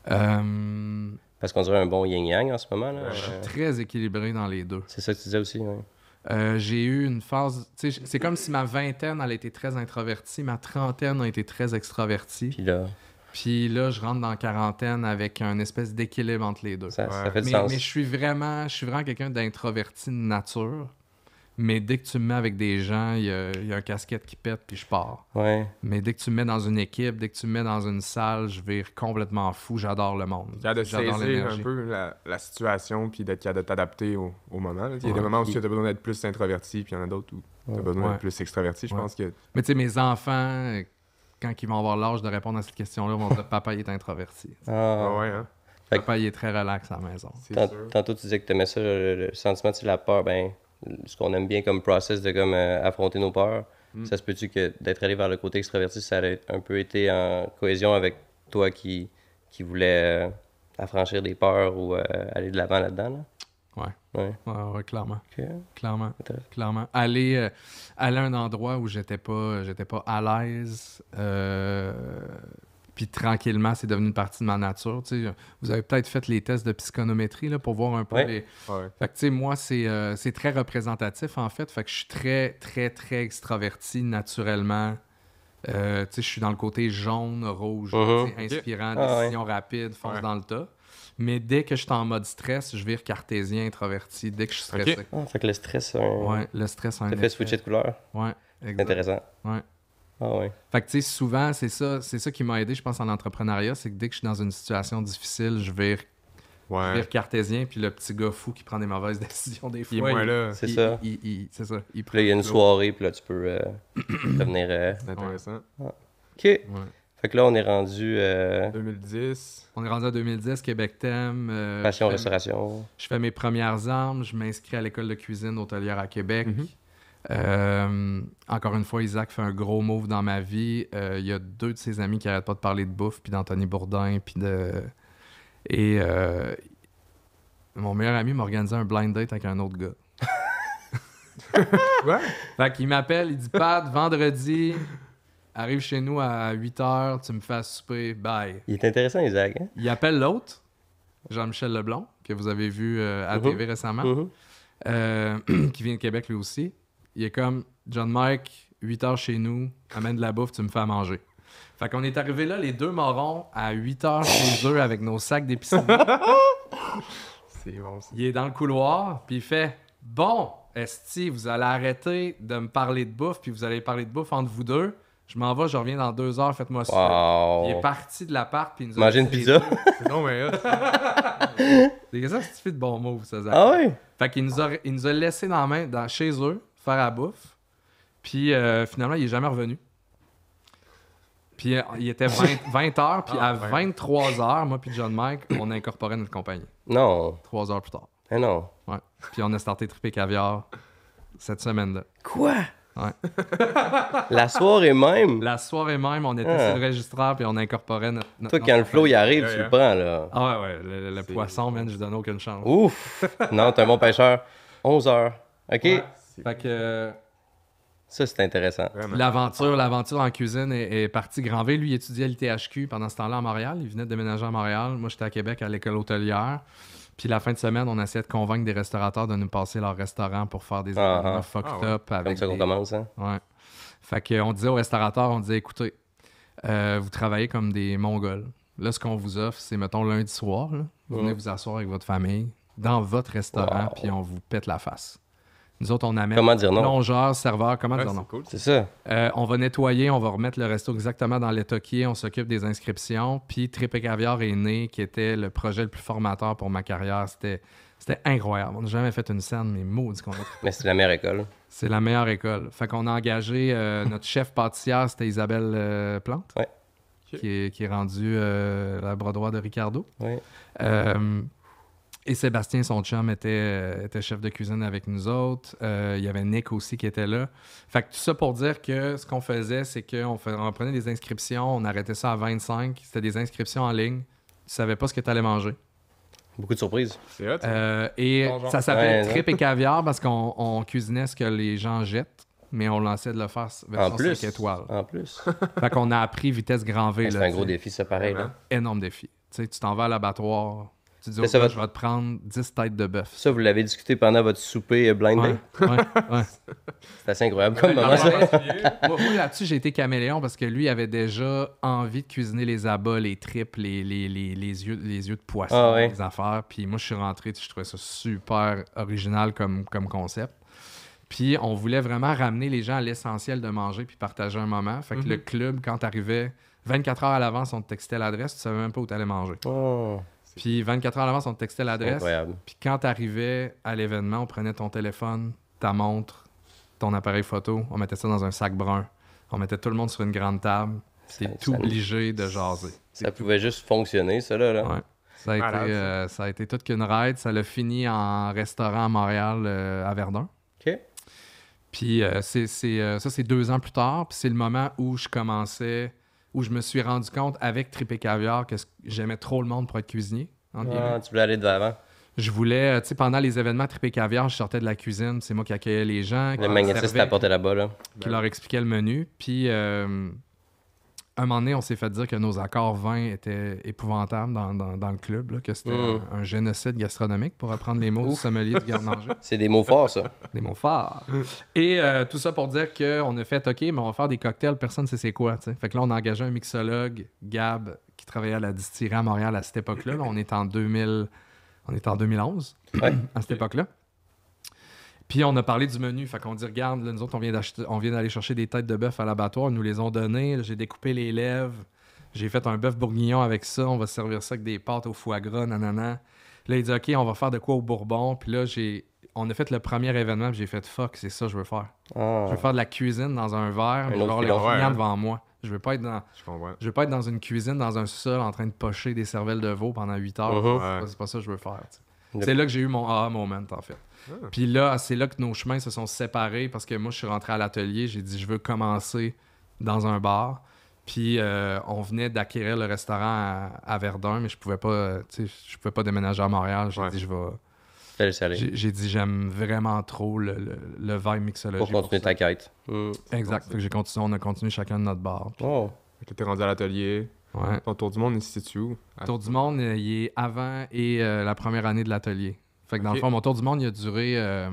Parce qu'on dirait un bon yin-yang en ce moment. Là. Je suis très équilibré dans les deux. C'est ça que tu disais aussi, oui. J'ai eu une phase... C'est comme si ma vingtaine, elle a été très introvertie, ma trentaine a été très extravertie. Puis là, je rentre dans la quarantaine avec un espèce d'équilibre entre les deux. Ça fait du sens. Mais je suis vraiment quelqu'un d'introverti de nature. Mais dès que tu me mets avec des gens, il y a un casquette qui pète, puis je pars. Ouais. Mais dès que tu me mets dans une équipe, dès que tu me mets dans une salle, je vire complètement fou. J'adore le monde. De saisir un peu la situation, puis d'être capable de t'adapter au moment. Là. Il y a des moments où tu as besoin d'être plus introverti, puis il y en a d'autres où tu as besoin d'être plus extraverti. Je pense que... Mais tu sais, mes enfants, quand ils vont avoir l'âge de répondre à cette question-là, vont dire « Papa, il est introverti. » ouais, hein? Papa, il est très relax à la maison. Tantôt, tu disais que tu aimais ça, le sentiment de la peur. Ben, ce qu'on aime bien comme process de comme affronter nos peurs, ça se peut-tu que d'être allé vers le côté extraverti, ça a un peu été en cohésion avec toi qui voulait affranchir des peurs ou aller de l'avant là-dedans? Là? Ouais, clairement. Okay. Clairement. Aller à un endroit où j'étais pas à l'aise, puis tranquillement, c'est devenu une partie de ma nature. T'sais, vous avez peut-être fait les tests de psychonométrie là, pour voir un peu les... Fait que, tu sais, moi, c'est très représentatif, en fait. Fait que je suis très, très, très extraverti naturellement. Tu sais, je suis dans le côté jaune, rouge, inspirant, décision rapide, fonce dans le tas. Mais dès que je suis en mode stress, je vire cartésien, introverti, dès que je suis stressé. Fait que le stress... le stress a un effet. Ça fait switcher de couleur. Ouais, exact. Intéressant. Ouais. Ouais. Fait que, tu sais, souvent, c'est ça qui m'a aidé, je pense, en entrepreneuriat, c'est que dès que je suis dans une situation difficile, je vire cartésien, puis le petit gars fou qui prend des mauvaises décisions des fois. Il est moins là. C'est ça. C'est ça. Puis là, il y a une soirée, puis là, tu peux devenir... C'est intéressant. OK. Fait que là, on est rendu... 2010. On est rendu à 2010, Québec Thème. Passion, restauration. Je fais mes premières armes, je m'inscris à l'école de cuisine hôtelière à Québec. Encore une fois, Isaac fait un gros move dans ma vie. Il y a 2 de ses amis qui n'arrêtent pas de parler de bouffe, puis d'Anthony Bourdin, puis de... Et mon meilleur ami m'a organisé un blind date avec un autre gars. Quoi? Fait qu'il m'appelle, il dit « Pat, vendredi, arrive chez nous à 8h, tu me fais souper, bye. » Il est intéressant, Isaac. Hein? Il appelle l'autre, Jean-Michel Leblond, que vous avez vu à TV récemment, qui vient de Québec lui aussi. Il est comme « John Mike, 8h chez nous, amène de la bouffe, tu me fais à manger. » Fait qu'on est arrivés là, les 2 morons, à 8h chez eux avec nos sacs d'épicerie. C'est bon, ça. Il est dans le couloir, puis il fait « Bon, esti, vous allez arrêter de me parler de bouffe, puis vous allez parler de bouffe entre vous deux. Je m'en vais, je reviens dans 2 heures, faites-moi ça. » Il est parti de l'appart, puis il nous a... Manger une pizza. Non, mais... C'est ça, c'est de bon move, ça, Zach. Ah oui? Fait qu'il nous a laissé dans la main, chez eux, faire la bouffe. Puis finalement, il est jamais revenu. Puis il était 20 heures, puis à 23 heures, moi puis John Mike, on a incorporé notre compagnie. Non. 3 heures plus tard. Eh non. Ouais. Puis on a starté Trippé Caviar cette semaine-là. Quoi? Ouais. La soirée même? La soirée même, on était sur le registraire, puis on incorporait notre Toi, quand le flow il arrive, tu le prends, là. Ah ouais, le poisson, man, je donne aucune chance. Ouf! Non, t'es un bon pêcheur. 11 heures. OK? Ouais. Fait que... Ça, c'est intéressant. L'aventure en cuisine est partie grand V. Lui, il étudiait à l'ITHQ pendant ce temps-là à Montréal. Il venait de déménager à Montréal. Moi, j'étais à Québec à l'école hôtelière. Puis la fin de semaine, on essayait de convaincre des restaurateurs de nous passer leur restaurant pour faire des événements fucked up. Avec comme ça qu'on commence, hein? Ouais. Fait qu'on disait aux restaurateurs, on disait, écoutez, vous travaillez comme des Mongols. Là, ce qu'on vous offre, c'est, mettons, lundi soir, là, vous venez vous asseoir avec votre famille dans votre restaurant, puis on vous pète la face. Nous autres, on amène plongeurs, serveurs, comment dire non? Cool. C'est ça. On va nettoyer, on va remettre le resto exactement dans l'état qui est, on s'occupe des inscriptions. Puis Trippé Caviar est né, qui était le projet le plus formateur pour ma carrière. C'était incroyable. On n'a jamais fait une scène, mais maudit qu'on a trippé. Mais c'est la meilleure école. C'est la meilleure école. Fait qu'on a engagé notre chef pâtissière, c'était Isabelle Plante, qui est rendue la bras droit de Ricardo. Ouais. Et Sébastien, son chum, était chef de cuisine avec nous autres. Il y avait Nick aussi qui était là. Fait que tout ça pour dire que ce qu'on faisait, c'est qu'on prenait des inscriptions, on arrêtait ça à 25. C'était des inscriptions en ligne. Tu savais pas ce que tu allais manger. Beaucoup de surprises. C'est hot. Et ça s'appelait Trip et Caviar parce qu'on cuisinait ce que les gens jettent, mais on lançait de le faire version 5 étoiles. En plus. Fait qu'on a appris vitesse grand V. C'est un gros défi, ça, pareil. Là. Énorme défi. Tu sais, tu t'en vas à l'abattoir... Tu dis, je vais te prendre 10 têtes de bœuf. Ça, vous l'avez discuté pendant votre souper blind day? Ouais. C'est assez incroyable comme moment, ça. Moi, là-dessus, j'ai été caméléon parce que lui avait déjà envie de cuisiner les abats, les tripes, les yeux de poisson, les affaires. Puis moi, je suis rentré, je trouvais ça super original comme concept. Puis on voulait vraiment ramener les gens à l'essentiel de manger puis partager un moment. Fait que le club, quand t'arrivais 24 heures à l'avance, on te textait l'adresse, tu savais même pas où t'allais manger. Puis 24 heures à l'avance, on te textait l'adresse. Puis quand t'arrivais à l'événement, on prenait ton téléphone, ta montre, ton appareil photo, on mettait ça dans un sac brun. On mettait tout le monde sur une grande table. T'es tout obligé de jaser. Ça pouvait juste fonctionner, ça, là. Ouais. Ça a été toute qu'une ride. Ça l'a fini en restaurant à Montréal, à Verdun. OK. Puis ça, c'est 2 ans plus tard. Puis c'est le moment où où je me suis rendu compte avec Trip et Caviar que j'aimais trop le monde pour être cuisinier. Tu voulais aller de l'avant. Je voulais, pendant les événements Trip et Caviar, je sortais de la cuisine. C'est moi qui accueillais les gens. Le magnétiste t'apportait là-bas, là. Qui leur expliquait le menu. Puis un moment donné, on s'est fait dire que nos accords vins étaient épouvantables dans le club, là, que c'était un génocide gastronomique, pour reprendre les mots du sommelier du garde-manger. C'est des mots forts, ça. Des mots forts. Et tout ça pour dire qu'on a fait, OK, mais on va faire des cocktails, personne ne sait c'est quoi. T'sais. Fait que là, on a engagé un mixologue, Gab, qui travaillait à la distillerie à Montréal à cette époque-là. Là, on est en 2011 à cette époque-là. Puis on a parlé du menu, fait qu'on dit regarde, là, nous autres on vient d'aller chercher des têtes de bœuf à l'abattoir, ils nous les ont données, là, j'ai découpé les lèvres, j'ai fait un bœuf bourguignon avec ça, on va servir ça avec des pâtes au foie gras, nanana. Là il dit OK, on va faire de quoi au Bourbon, puis là on a fait le premier événement, puis j'ai fait fuck, c'est ça que je veux faire. Je veux faire de la cuisine dans un verre, je veux avoir le client devant moi. Je veux pas être dans une cuisine dans un sol en train de pocher des cervelles de veau pendant 8 heures. C'est pas ça que je veux faire. C'est là que j'ai eu mon aha moment en fait. Puis là, c'est là que nos chemins se sont séparés parce que moi, je suis rentré à l'atelier. J'ai dit, je veux commencer dans un bar. Puis on venait d'acquérir le restaurant à Verdun, mais je pouvais pas déménager à Montréal. J'ai dit, j'ai dit, j'aime vraiment trop le vibe mixologie. Pour continuer ta quête. Exact. Fait que on a continué chacun de notre bar. Puis... T'es rendu à l'atelier. Ouais. Ton tour du monde, il se situe où? Le tour du monde, il est avant et la première année de l'atelier. Fait que dans le fond, mon tour du monde, il a duré...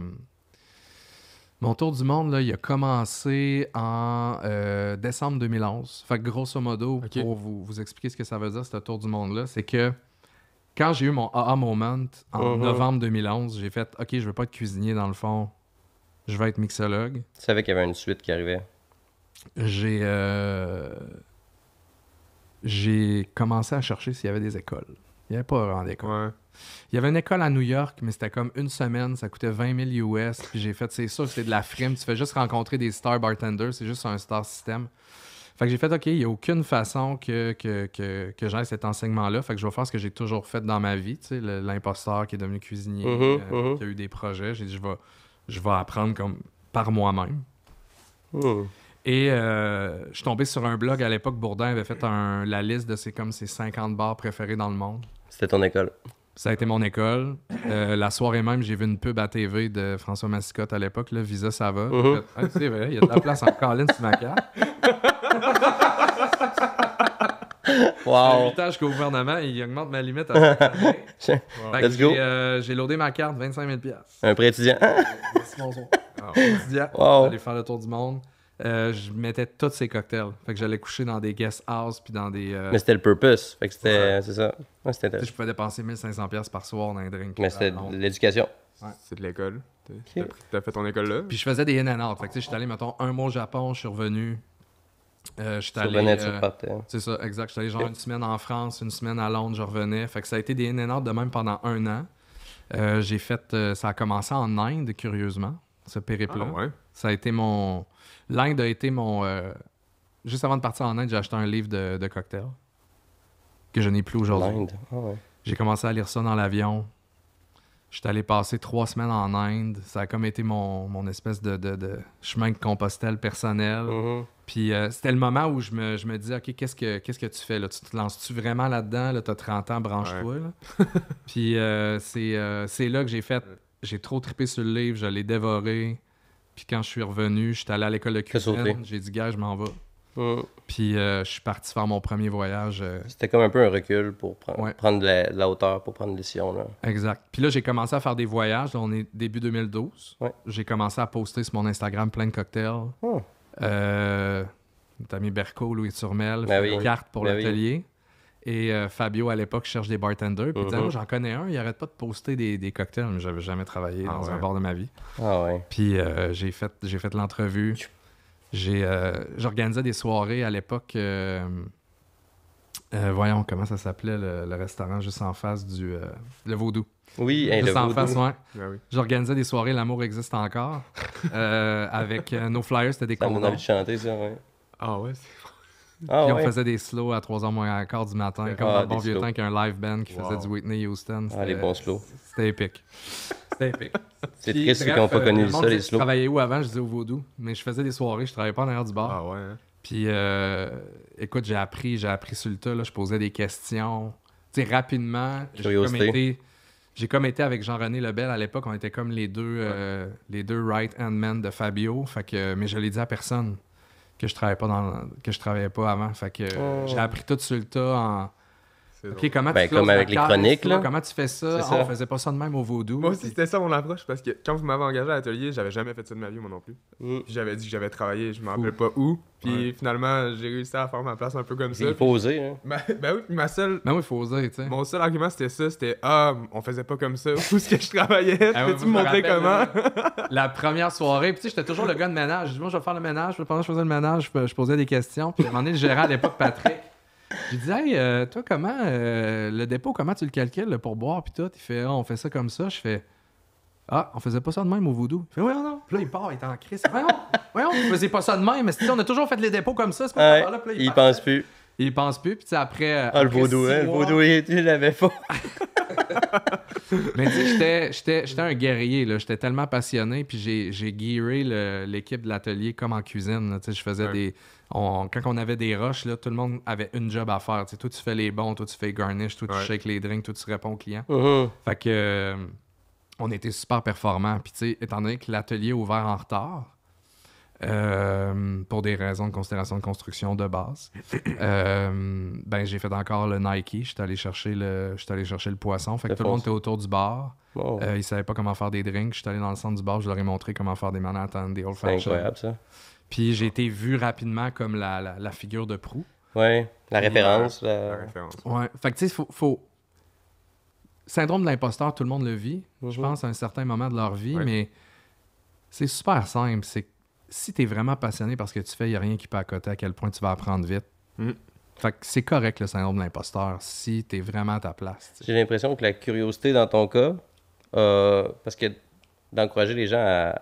Mon tour du monde, là, il a commencé en décembre 2011. Fait que grosso modo, pour vous expliquer ce que ça veut dire, ce tour du monde-là, c'est que quand j'ai eu mon aha moment en novembre 2011, j'ai fait « OK, je veux pas être cuisinier dans le fond, je vais être mixologue. » Tu savais qu'il y avait une suite qui arrivait? J'ai commencé à chercher s'il y avait des écoles. Il n'y avait pas vraiment d'école. Ouais. Il y avait une école à New York, mais c'était comme une semaine, ça coûtait 20 000 US. Puis j'ai fait, c'est sûr que c'est de la frime. Tu fais juste rencontrer des star bartenders, c'est juste un star system. Fait que j'ai fait, OK, il n'y a aucune façon que j'aille cet enseignement-là. Fait que je vais faire ce que j'ai toujours fait dans ma vie. Tu sais, l'imposteur qui est devenu cuisinier, qui a eu des projets. J'ai dit, je vais apprendre comme par moi-même. Et je suis tombé sur un blog à l'époque. Bourdin avait fait la liste de ses 50 bars préférés dans le monde. C'était ton école. Ça a été mon école. La soirée même, j'ai vu une pub à TV de François Massicotte à l'époque, là, Visa, ça va. C'est vrai, il y a de la place en Colin sur ma carte. Wow! C'est 8 ans jusqu'au gouvernement, il augmente ma limite à 50 000. Let's go! J'ai loadé ma carte, 25 000 Un prêt étudiant. Merci, bonjour. Étudiant, j'allais faire le tour du monde. Je mettais tous ces cocktails. Fait que j'allais coucher dans des guest houses puis dans des... Mais c'était le purpose. Fait que c'était... C'est ça. Ouais, c'était intéressant. Je pouvais dépenser 1500$ par soir dans un drink. Mais c'était de l'éducation. Ouais. C'est de l'école. T'as fait ton école là? Puis je faisais des in and out. Fait que je suis allé, mettons, un mois au Japon, je suis revenu. Je suis allé... c'est ça, exact. Je suis allé genre une semaine en France, une semaine à Londres, je revenais. Fait que ça a été des in and out de même pendant 1 an. J'ai fait... ça a commencé en Inde, curieusement, ce périple-là. Ah, ouais. Ça a été mon... L'Inde a été mon... Juste avant de partir en Inde, j'ai acheté un livre de cocktails que je n'ai plus aujourd'hui. L'Inde? Ah ouais. J'ai commencé à lire ça dans l'avion. J'étais allé passer 3 semaines en Inde. Ça a comme été mon espèce de chemin de Compostelle personnel. Puis c'était le moment où je me disais, OK, qu'est-ce que tu fais là? Tu te lances-tu vraiment là-dedans? Là, t'as 30 ans, branche-toi. Là. Puis c'est là que j'ai fait... J'ai trop trippé sur le livre, je l'ai dévoré. Puis quand je suis revenu, j'étais allé à l'école de cuisine. J'ai dit, gars, je m'en vais. Puis je suis parti faire mon premier voyage. C'était comme un peu un recul pour prendre de la hauteur, pour prendre une décision. Là. Exact. Puis là, j'ai commencé à faire des voyages. Là, on est début 2012. Ouais. J'ai commencé à poster sur mon Instagram plein de cocktails. T'as mis Berco, Louis Turmel, des cartes pour l'atelier. Et Fabio, à l'époque, cherche des bartenders. Puis il disait, j'en connais un, il arrête pas de poster des cocktails. Mais j'avais jamais travaillé dans un bar de ma vie. Puis j'ai fait l'entrevue. J'organisais des soirées à l'époque. Voyons, comment ça s'appelait, le restaurant juste en face du... le Vaudou. Oui, juste le en Vaudou. face, ouais. Oui. J'organisais des soirées L'amour existe encore. Avec nos flyers, c'était des Ça m'a condoms. envie de chanter, ça, ouais. Ah ouais, Puis on faisait des slows à 3h moins un quart du matin, comme dans le bon vieux temps qu'un live band qui faisait du Whitney Houston. Les bons slows. C'était épique. C'était épique. C'est triste ceux qui n'ont pas connu ça, les slows. Je travaillais où avant? Je disais au Vaudou. Mais je faisais des soirées, je travaillais pas en arrière du bar. Ah ouais, hein? Puis, écoute, j'ai appris sur le tas. Là, je posais des questions. Tu sais, rapidement, j'ai comme été avec Jean-René Lebel à l'époque. On était comme les deux right-hand men de Fabio. Fait que, mais je l'ai dit à personne que je travaillais pas avant. Fait que j'ai appris tout sur le tas en... OK, comment tu comme avec les chroniques, là. Comment tu fais ça? Ça. On faisait pas ça de même au Vaudou. Moi aussi, c'était ça mon approche, parce que quand vous m'avez engagé à l'atelier, j'avais jamais fait ça de ma vie, moi non plus. Puis j'avais dit que j'avais travaillé, je me rappelle pas où. Puis finalement, j'ai réussi à faire ma place un peu comme ça. Il faut oser, hein. Ben oui, puis Ben oui, il faut oser, tu sais. mon seul argument, c'était ça, c'était « Ah, on faisait pas comme ça, où est-ce que je travaillais? Peux-tu me montrer comment? » La première soirée, puis tu sais, j'étais toujours le gars de ménage. Je dis, moi, je vais faire le ménage. Pendant que je faisais le ménage, je posais des questions. Puis à un moment donné, le gérant à l'époque, Patrick, j'ai dit, hey, toi, comment, le dépôt, comment tu le calcules, le pourboire, puis tout? Il fait, on fait ça comme ça. Je fais, on faisait pas ça de même au Vaudou. Il fait, ouais, non. Puis là, il part, il est en crise. Voyons, on faisait pas ça de même. Mais on a toujours fait les dépôts comme ça. C'est pas là. Puis là, il pense plus. Il pense plus. Puis tu sais, après. Le Vaudou, hein. Le Vaudou, il l'avait pas. Mais tu sais, j'étais un guerrier, là. J'étais tellement passionné. Puis j'ai gearé l'équipe de l'atelier comme en cuisine. Là. Tu sais, je faisais des. Quand on avait des rushs, là, tout le monde avait une job à faire. Tu sais, toi, tu fais les bons, toi, tu fais les garnish, toi, tu shakes les drinks, toi, tu réponds aux clients. Fait que on était super performants. Puis, tu sais, étant donné que l'atelier est ouvert en retard, pour des raisons de considération de construction de base, ben, j'ai fait encore le Nike. J'étais allé chercher le poisson. Fait que tout le monde était autour du bar. Ils savaient pas comment faire des drinks. J'étais allé dans le centre du bar, je leur ai montré comment faire des Manhattan, des Old Fashioned. C'est incroyable, ça. Puis j'ai été vu rapidement comme la figure de proue. Ouais, la référence. La référence. Ouais. Fait que tu sais, faut... Syndrome de l'imposteur, tout le monde le vit, je pense, à un certain moment de leur vie, mais c'est super simple. C'est si t'es vraiment passionné par ce que tu fais, il n'y a rien qui peut accoter à quel point tu vas apprendre vite. Fait que c'est correct, le syndrome de l'imposteur, si t'es vraiment à ta place. T'sais. J'ai l'impression que la curiosité dans ton cas, parce que d'encourager les gens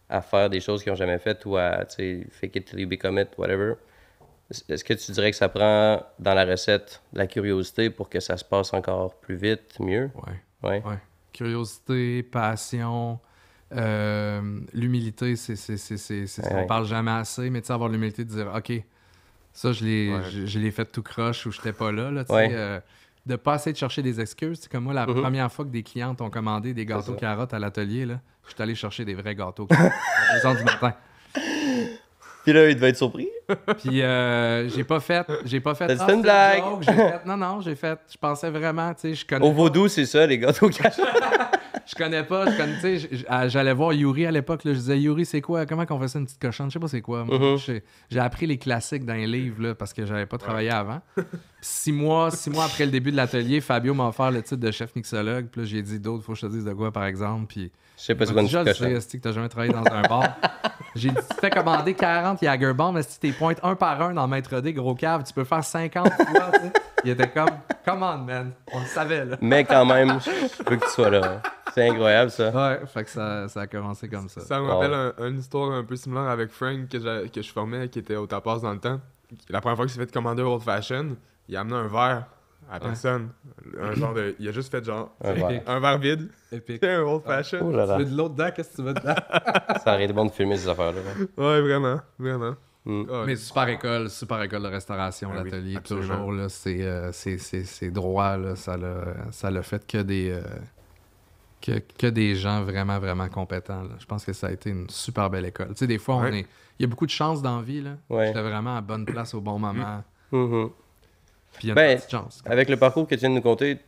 à faire des choses qu'ils n'ont jamais faites ou à fake it till you become it, whatever. Est-ce que tu dirais que ça prend dans la recette de la curiosité pour que ça se passe encore plus vite, mieux? Ouais. Curiosité, passion, l'humilité, on parle jamais assez, mais tu sais, avoir l'humilité de dire, OK, ça, je l'ai fait tout croche ou j'étais pas là, tu sais. De pas essayer de chercher des excuses. C'est comme moi, la première fois que des clientes ont commandé des gâteaux carottes à l'atelier, là, je suis allé chercher des vrais gâteaux à 2h du matin. Puis là, il devait être surpris. Puis j'ai pas fait. C'était une blague. Je pensais vraiment, tu sais, je connais. Au Vaudou, c'est ça, les gâteaux carottes. Je connais, tu sais, j'allais voir Yuri à l'époque, là, je disais, Yuri, c'est quoi, comment qu'on fait ça, une petite cochonne, je sais pas c'est quoi. Moi, j'ai appris les classiques dans les livres, là, parce que j'avais pas travaillé avant. 6 mois après le début de l'atelier, Fabio m'a offert le titre de chef mixologue, puis là, j'ai dit, d'autres, faut que je te dise de quoi, par exemple, puis... Je sais pas c'est quoi une petite cochonne. Je sais que t'as jamais travaillé dans un bar. J'ai dit, tu te fais commander 40 Jagerbomb, mais si t'es pointes un par un dans Maître D, gros cave, tu peux faire 50 fois, tu sais. Il était comme, come on, man. On le savait, là. Mais quand même, je veux que tu sois là. C'est incroyable, ça. Ouais, fait que ça a commencé comme ça. Ça me rappelle une histoire un peu similaire avec Frank que je formais, qui était au tapas dans le temps. La première fois qu'il s'est fait commander Old Fashion, il a amené un verre à personne. Un genre de... Il a juste fait genre... Un verre vide. Épique. Un Old Fashion. Oh là là. Tu veux de l'eau dedans? Qu'est-ce que tu veux dedans? Ça aurait été bon de filmer ces affaires-là. Ouais, vraiment. Vraiment. Mais super école de restauration, l'atelier, toujours, là, c'est droit, là, ça l'a fait que que des gens vraiment, vraiment compétents. Là. Je pense que ça a été une super belle école. Tu sais, des fois, il y a beaucoup de chance dans la vie. Là. Ouais. J'étais vraiment à bonne place au bon moment. Mhm. Puis il y a une Ben, petite chance. avec le parcours que tu viens de nous conter,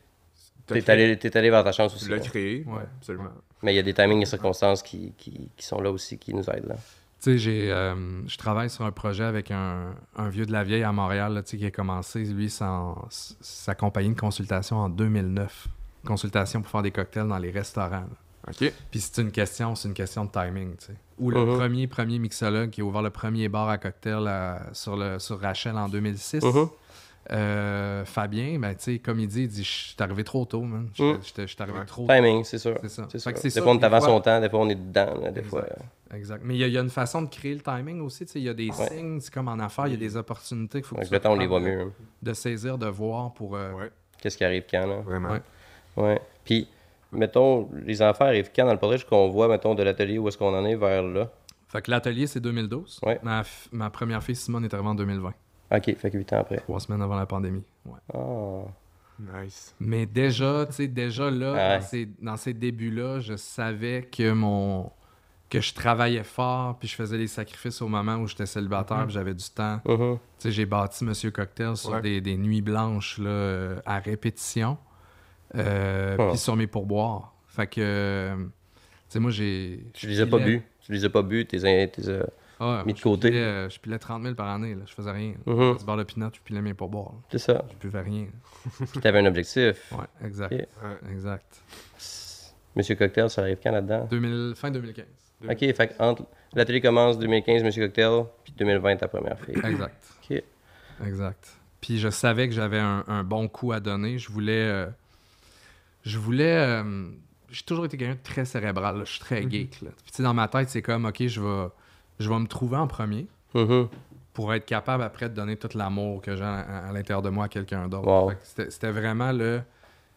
t'es allé vers ta chance aussi. Tu l'as là. créé, Ouais. absolument. Mais il y a des timings et circonstances qui sont là aussi, qui nous aident. Là. Tu sais, je travaille sur un projet avec un vieux de la vieille à Montréal là, tu sais, qui a commencé, lui, sa compagnie de consultation en 2009. Consultation pour faire des cocktails dans les restaurants. Là. OK. Puis c'est une question de timing, tu sais. Ou le premier mixologue qui a ouvert le premier bar à cocktail sur Rachel en 2006. Fabien, ben, tu sais, comme il dit, je suis arrivé trop tôt, man. Je suis arrivé trop tôt. Timing, c'est sûr. C'est ça. C'est Fait sûr. que c'est Des ça, fois, on des est avant fois- son temps, des fois, on est dedans. Là, des fois. Exact. Mais il y a une façon de créer le timing aussi, tu sais. Il y a des signes, c'est comme en affaires, il y a des opportunités qu'il faut que Avec tu le temps, on les voit capable mieux. de saisir, de voir pour... Ouais, Qu'est-ce qui arrive quand, là? vraiment. Ouais. Ouais. Puis, mettons, les enfants arrivent quand dans le portrait qu'on voit, mettons, de l'atelier où est-ce qu'on en est vers là? Fait que l'atelier, c'est 2012. Ouais. Ma première fille, Simone, est arrivée en 2020. OK, fait que 8 ans après. 3 semaines avant la pandémie. Ouais. Ah. Nice. Mais déjà, tu sais, là, Ouais. dans ces débuts-là, je savais que je travaillais fort, puis je faisais des sacrifices au moment où j'étais célibataire, puis j'avais du temps. Mhm. Tu sais, j'ai bâti Monsieur Cocktail sur Ouais. des nuits blanches là, à répétition, puis sur mes pourboires. Fait que, tu sais, moi, Tu les as pas bu. Tu les as pas bu, t'es mis de côté. Je pilais 30 000 par année, là. Je faisais rien. Mhm. Du bar de pinot, je pilais mes pourboires. Là. C'est ça. Je buvais rien. Puis t'avais un objectif. Ouais, exact. Ok. Ouais. Exact. Monsieur Cocktail, ça arrive quand là-dedans? Fin 2015. OK, fait que entre l'atelier commence 2015, Monsieur Cocktail, puis 2020, ta première fille. Exact. OK. Exact. Puis je savais que j'avais un bon coup à donner. Je voulais. J'ai toujours été quelqu'un de très cérébral. Là. Je suis très geek. Là. Puis tu sais, dans ma tête, c'est comme, OK, je vais me trouver en premier Mhm. pour être capable après de donner tout l'amour que j'ai à l'intérieur de moi à quelqu'un d'autre. Wow. Fait que c'était vraiment le.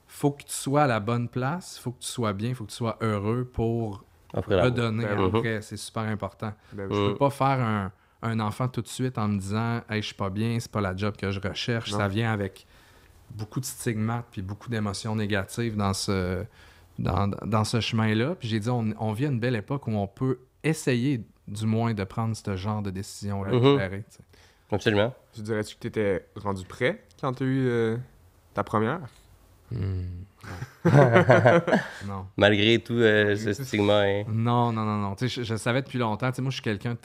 Faut que tu sois à la bonne place, faut que tu sois bien, faut que tu sois heureux pour Offrir la redonner Ben oui. après. C'est super important. Ben oui. Je peux pas faire un enfant tout de suite en me disant hey, je suis pas bien, c'est pas la job que je recherche. Non. Ça vient avec beaucoup de stigmates puis beaucoup d'émotions négatives dans ce chemin-là. Puis j'ai dit on vit à une belle époque où on peut essayer du moins de prendre ce genre de décision-là éclairée, tu sais. Absolument. Tu dirais-tu que tu étais rendu prêt quand tu as eu ta première? Non. Malgré tout ce stigma. Hein. Non. Tu sais, je savais depuis longtemps. Tu sais, moi, je suis quelqu'un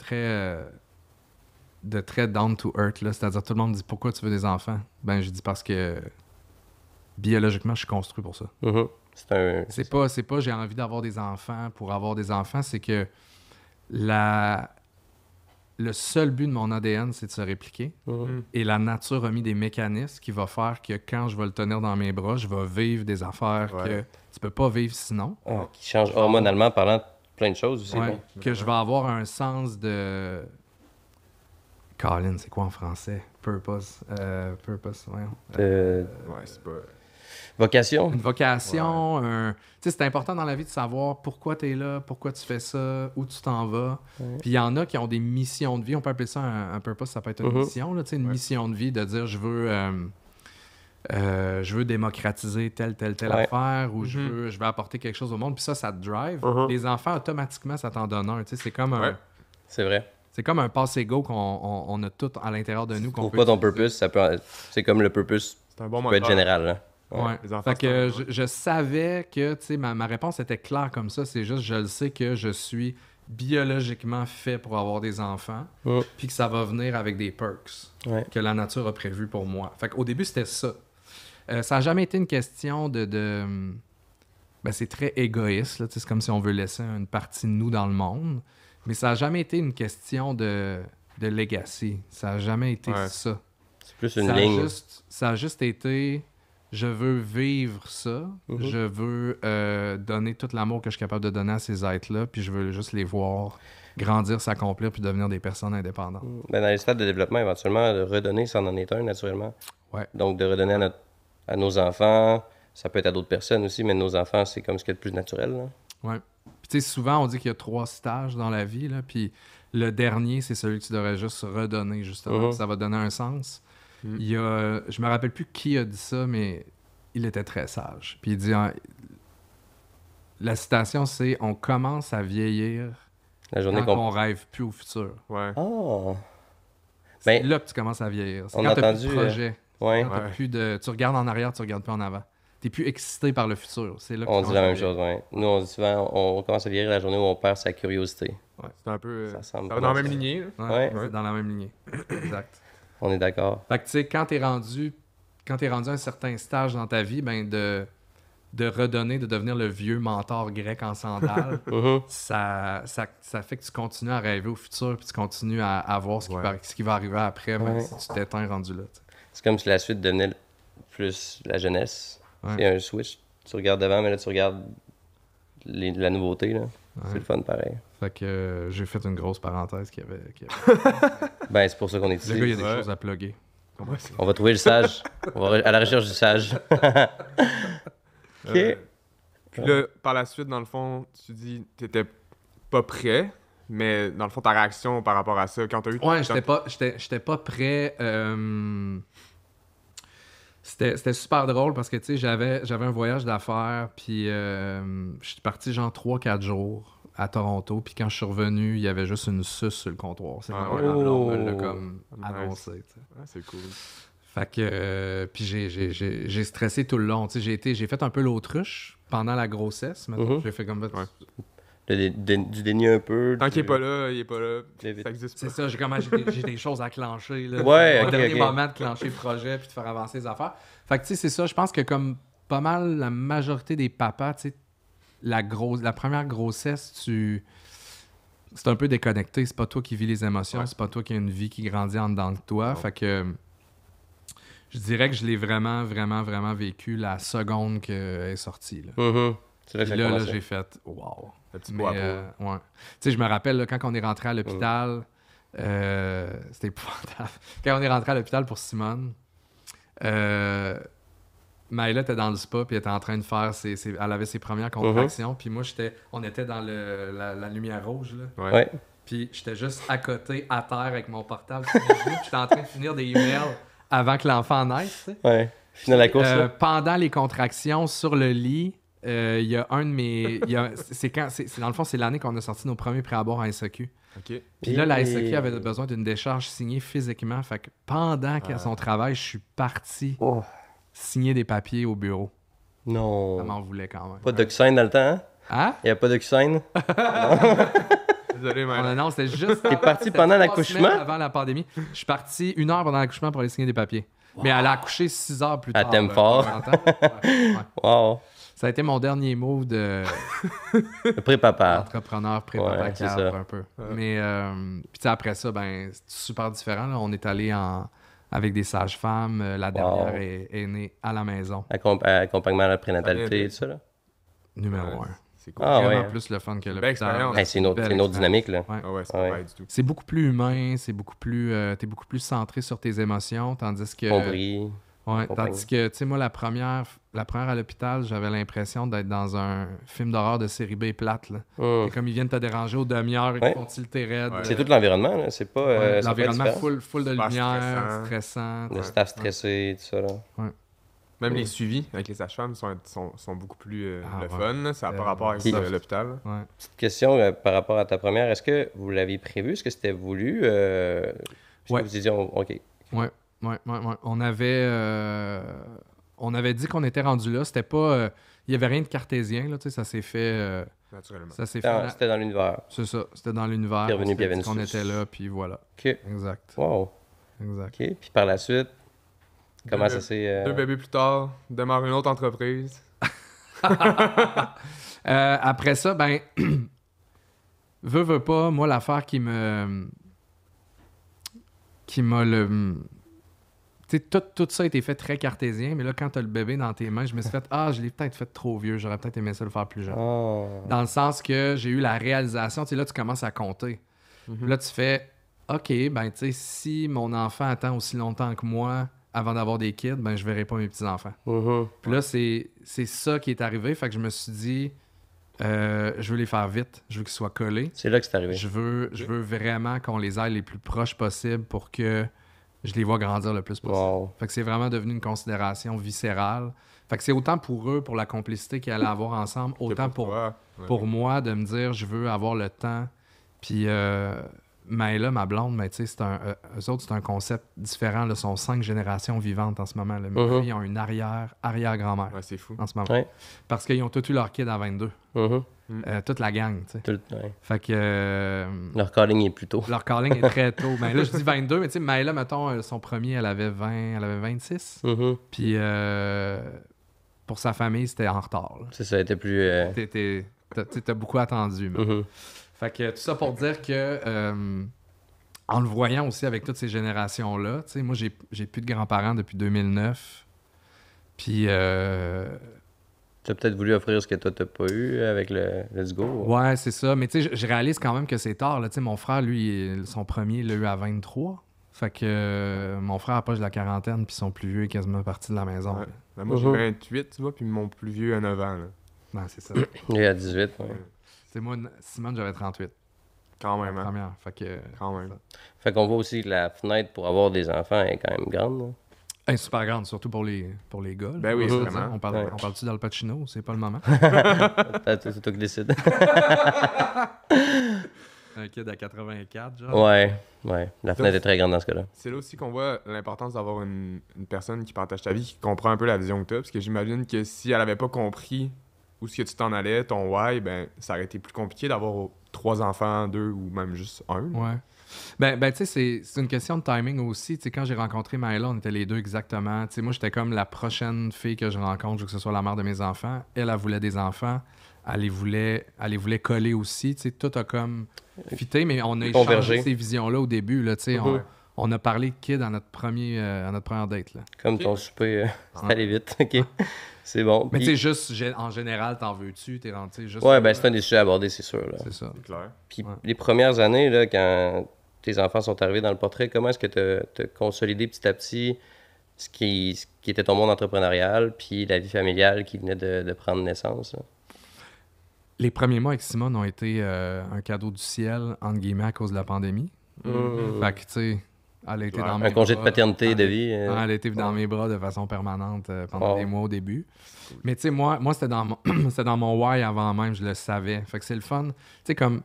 de très down to earth, là. C'est-à-dire, tout le monde me dit pourquoi tu veux des enfants? Ben, je dis parce que biologiquement, je suis construit pour ça. Mhm. C'est pas j'ai envie d'avoir des enfants pour avoir des enfants, c'est que le seul but de mon ADN, c'est de se répliquer. Mhm. Et la nature a mis des mécanismes qui vont faire que quand je vais le tenir dans mes bras, je vais vivre des affaires que tu peux pas vivre sinon. Qui change hormonalement parlant de plein de choses aussi. Ouais, là. que je vais avoir un sens de... Colin, c'est quoi en français? Purpose. Voyons. Ouais, c'est pas... Vocation. Une vocation, tu sais, c'est important dans la vie de savoir pourquoi tu es là, pourquoi tu fais ça, où tu t'en vas. Puis il y en a qui ont des missions de vie, on peut appeler ça un purpose, ça peut être une mission, là, tu sais, une mission de vie de dire je veux démocratiser telle affaire ou je veux apporter quelque chose au monde, puis ça te drive. Les enfants, automatiquement, ça t'en donne un, tu sais, c'est comme un... Ouais. C'est vrai. C'est comme un passe-ego qu'on a tout à l'intérieur de nous. Trouve pas ton purpose, c'est comme le purpose C'est un bon peut être moteur. général. Là. Ouais. Les enfants, Fait que c'est un- je savais que, tu sais, ma réponse était claire comme ça. C'est juste, je le sais que je suis biologiquement fait pour avoir des enfants, puis que ça va venir avec des perks que la nature a prévus pour moi. Fait qu'au début, c'était ça. Ça n'a jamais été une question de... Ben, c'est très égoïste, là, tu sais, c'est comme si on veut laisser une partie de nous dans le monde, mais ça n'a jamais été une question de legacy. Ça n'a jamais été ça. C'est plus une Ça ligne. a juste été... Je veux vivre ça. Je veux donner tout l'amour que je suis capable de donner à ces êtres-là, puis je veux juste les voir grandir, s'accomplir, puis devenir des personnes indépendantes. Ben, dans les stades de développement, éventuellement, de redonner, ça en est un, naturellement. Ouais. Donc, de redonner à nos enfants, ça peut être à d'autres personnes aussi, mais nos enfants, c'est comme ce qui est le plus naturel. Là. Ouais. Puis tu sais, souvent, on dit qu'il y a 3 stages dans la vie, là, puis le dernier, c'est celui que tu devrais juste redonner, justement. Ça va donner un sens. Il y a... Je me rappelle plus qui a dit ça, mais il était très sage. Puis il dit... La citation, c'est « On commence à vieillir La journée quand on rêve plus au futur. Ouais. » Oh! C'est Ben, là que tu commences à vieillir. C'est on quand a t'as plus entendu, de projet. ouais. Quand t'as plus de... Tu regardes en arrière, tu regardes plus en avant. T'es plus excité par le futur. C'est là que On tu dit la même commences à chose, ouais. Nous, on dit souvent, on commence à vieillir la journée où on perd sa curiosité. C'est un peu. Ça Ça ressemble va pas dans la mal même à ça. lignée. Là. Ouais, Ouais. c'est dans la même lignée. Exact. On est d'accord. Fait que tu sais, quand t'es rendu à un certain stage dans ta vie, ben de redonner, de devenir le vieux mentor grec en sandales, Mhm. ça fait que tu continues à rêver au futur puis tu continues à voir ce Ouais. qui va arriver après, même Ouais. si tu t'éteins rendu là. Tu sais. C'est comme si la suite devenait plus la jeunesse. Ouais. C'est un switch. Tu regardes devant, mais là, tu regardes la nouveauté. Là. C'est le fun, pareil. Fait que j'ai fait une grosse parenthèse qui avait... Ben, c'est pour ça qu'on est Le gars, il y ici. a des Ouais. choses à plugger. On va trouver le sage. On va à la recherche du sage. OK. Puis là, par la suite, dans le fond, tu dis que t'étais pas prêt, mais dans le fond, ta réaction par rapport à ça, quand t'as eu. Ouais, j'étais pas prêt. C'était super drôle parce que, tu sais, j'avais un voyage d'affaires, puis je suis parti genre 3-4 jours à Toronto, puis quand je suis revenu, il y avait juste une suce sur le comptoir. C'est Ah vraiment ouais. on me l'a Oh. comme Nice. annoncé, tu sais. Ouais, c'est cool. Fait que, puis j'ai stressé tout le long, tu sais, j'ai fait un peu l'autruche pendant la grossesse, maintenant. Mhm. J'ai fait comme... Ouais. Du déni un peu. Tant qu'il est pas là, il est pas là. Vite. Ça existe C'est pas. ça, j'ai des choses à clencher. Là. Ouais, Au ok, dernier ok. moment de clencher le projet puis de faire avancer les affaires. Fait que tu sais, c'est ça, je pense que comme pas mal la majorité des papas, tu sais, la première grossesse, c'est un peu déconnecté. C'est pas toi qui vis les émotions, Ouais. c'est pas toi qui as une vie qui grandit en dedans de toi. Non. Fait que je dirais que je l'ai vraiment, vraiment, vraiment vécu la seconde qu'elle est sortie. Là. Mhm. C'est là que Puis ça a là, commencé. j'ai fait « wow ». Le petit Mais, mot à peau. ouais. Tu sais, je me rappelle, là, quand on est rentré à l'hôpital, c'était épouvantable. Quand on est rentré à l'hôpital pour Simone, Maëla était dans le spa, puis elle était en train de faire elle avait ses premières contractions, puis moi, on était dans la lumière rouge, là. Ouais. Puis j'étais juste à côté, à terre, avec mon portable sur mes genoux, puis j'étais en train de finir des emails avant que l'enfant naisse, tu sais. Ouais. Final de la course, là. Pendant les contractions, sur le lit, il y a un de mes... dans le fond, c'est l'année qu'on a sorti nos premiers pré-abords en SAQ. Ok. Puis là, la Et- SAQ avait besoin d'une décharge signée physiquement. Fait que pendant qu'à son travail, je suis parti Oh. signer des papiers au bureau. Ça Non. m'en voulait quand même. Pas d'oxygène dans le temps, hein? Hein? Il n'y a pas d'oxygène? Désolé, On mais. non, c'était juste... T'es parti c'était pendant 3 l'accouchement? semaines avant la pandémie. Je suis parti 1 heure pendant l'accouchement pour aller signer des papiers. Mais elle a accouché 6 heures plus Elle tard. t'aime là, fort. tu entends? Ouais. Wow. Ça a été mon dernier move de... Le pré-papa. entrepreneur Ouais, pré-papa c'est cave, ça. un peu. Mais puis tu sais, après ça, ben c'est super différent. Là. On est allé avec des sages-femmes. La dernière Wow. est née à la maison, Accompagnement à la prénatalité et tout ça, là. numéro Ouais, 1. C'est cool. Ah, Vraiment ouais. plus le fun que le Belle expérience. Hey, c'est une autre dynamique, là. Ouais. Ah ouais, c'est Ouais. pas vrai du tout. C'est beaucoup plus humain, c'est beaucoup plus t'es beaucoup plus centré sur tes émotions, tandis que Compris. ouais, compagnie. tandis que tu sais moi la première à l'hôpital, j'avais l'impression d'être dans un film d'horreur de série B plate là. Hum. C'est comme ils viennent te déranger aux demi-heures, ils te Ouais. font tilter raide. Ouais. C'est tout l'environnement, là. C'est pas. Ouais, ça peut être l'environnement différent. full de Super lumière, stressant. Le staff stressé, tout ça, là. Même les suivis avec les sages-femmes sont beaucoup plus Ah, le ouais. fun. Là. Ça n'a pas Vraiment. rapport avec Puis- l'hôpital. Ouais. Petite question par rapport à ta première. Est-ce que vous l'aviez prévu? Est-ce que c'était voulu? Est-ce Ouais. que vous étiez dit, OK. Ouais. On avait dit qu'on était rendu là. C'était pas. Il y avait rien de cartésien, là, tu sais, ça s'est fait. Naturellement. Ça s'est fait. C'était dans l'univers. C'est ça. C'était dans l'univers. Puis revenu, on puis il y s'était avait dit une qu'on source. était là, puis voilà. OK. Exact. Wow. Exact. OK. Puis par la suite, comment Deux- ça s'est. 2 bébés plus tard, démarre une autre entreprise. Après ça, ben. veux pas, moi, l'affaire qui m'a le. Tu sais, tout ça a été fait très cartésien, mais là, quand t'as le bébé dans tes mains, je me suis fait je l'ai peut-être fait trop vieux, j'aurais peut-être aimé ça le faire plus jeune. Oh. Dans le sens que j'ai eu la réalisation, tu sais, là, tu commences à compter. Puis là, tu fais OK, ben, tu sais, si mon enfant attend aussi longtemps que moi avant d'avoir des kids, ben, je verrai pas mes petits-enfants. Mhm. Puis là, c'est ça qui est arrivé. Fait que je me suis dit, je veux les faire vite. Je veux qu'ils soient collés. C'est là que c'est arrivé. Je veux vraiment qu'on les aille les plus proches possible pour que je les vois grandir le plus possible. Wow. Fait que c'est vraiment devenu une considération viscérale. Fait que c'est autant pour eux, pour la complicité qu'ils allaient avoir ensemble, autant pour moi de me dire je veux avoir le temps. Puis Maëla, ma blonde, mais tu sais, eux autres, c'est un concept différent. Là, sont 5 générations vivantes en ce moment. Là. Mes filles ont une arrière-grand-mère Ouais, c'est fou. en ce moment. Ouais. Parce qu'ils ont tous eu leur kid à 22. Toute la gang, tu sais. Ouais. Fait que... Leur calling est plus tôt. leur calling est très tôt. Ben là, je dis 22, mais tu sais, Maëla, mettons, son premier, elle avait 26. Puis pour sa famille, c'était en retard. Là. C'est ça, était plus... T'as beaucoup attendu. Fait que tout ça pour dire que en le voyant aussi avec toutes ces générations-là, tu sais, moi j'ai plus de grands-parents depuis 2009. Puis t'as peut-être voulu offrir ce que toi t'as pas eu avec le Let's Go. Ouais, c'est ça. Mais tu sais, je réalise quand même que c'est tard. Là. Tu sais, mon frère, lui, son premier, il l'a eu à 23. Fait que mon frère approche de la quarantaine, puis son plus vieux est quasiment parti de la maison. Ouais. Ben, moi, j'ai 28, tu vois, puis mon plus vieux a 9 ans. Là. Ouais, c'est ça. Il a 18, ouais. C'est moi, Simone, j'avais 38. Quand même, hein. Première. Fait que... Quand même. Fait qu'on voit aussi que la fenêtre pour avoir des enfants est quand même grande. Là. Elle est super grande, surtout pour les gars. Là. Ben oui, Ça, vraiment. on parle-tu d'Al Pacino? C'est pas le moment. C'est toi qui décides. Un kid à 84, genre. Ouais. La fenêtre est très grande dans ce cas-là. C'est là aussi qu'on voit l'importance d'avoir une personne qui partage ta vie, qui comprend un peu la vision que tu as. Parce que j'imagine que si elle avait pas compris où est-ce que tu t'en allais, ton why, ben ça aurait été plus compliqué d'avoir 3 enfants, 2 ou même juste 1. Ouais. Ben tu sais, c'est une question de timing aussi. Tu sais, quand j'ai rencontré Maëla, on était les deux exactement. Tu sais, moi, j'étais comme la prochaine fille que je rencontre, je veux que ce soit la mère de mes enfants. Elle voulait des enfants. Elle les voulait coller aussi. Tu sais, tout a comme fité, mais on a échangé ces visions-là au début. Là, tu sais, on a parlé de kid à notre première date. Là. Comme ton souper, ça allait vite. OK. C'est bon. Mais tu sais, juste, en général, t'en veux-tu? T'es rentré juste... Ouais, ben c'est un des sujets à aborder, c'est sûr. Là. C'est ça. C'est clair. Puis les premières années, là, quand tes enfants sont arrivés dans le portrait, comment est-ce que tu as consolidé petit à petit ce qui était ton monde entrepreneurial puis la vie familiale qui venait de prendre naissance? Là? Les premiers mois avec Simone ont été un cadeau du ciel, entre guillemets, à cause de la pandémie. Fait que, tu sais, elle a été dans mes bras. Un congé de paternité, de vie. Elle a été dans mes bras de façon permanente pendant des mois au début. Mais tu sais, moi c'était dans mon why avant même, je le savais. Fait que c'est le fun. Tu sais, comme,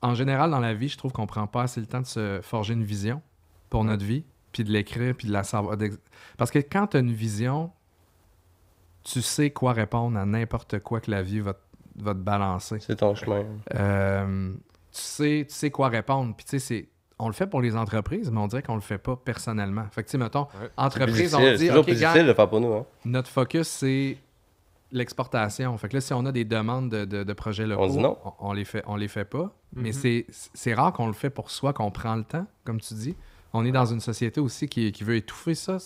en général, dans la vie, je trouve qu'on prend pas assez le temps de se forger une vision pour notre vie, puis de l'écrire, puis de la savoir. Parce que quand tu as une vision, tu sais quoi répondre à n'importe quoi que la vie va te balancer. C'est ton chemin. Tu sais quoi répondre. Puis tu sais, on le fait pour les entreprises, mais on dirait qu'on le fait pas personnellement. Fait que tu sais, mettons, entreprise, on dit, c'est toujours OK, plus difficile de faire pour nous. Hein? Notre focus, c'est l'exportation. Fait que là, si on a des demandes de projets locaux, on dit non. On les fait pas. Mais c'est rare qu'on le fait pour soi, qu'on prend le temps, comme tu dis. On est dans une société aussi qui veut étouffer ça,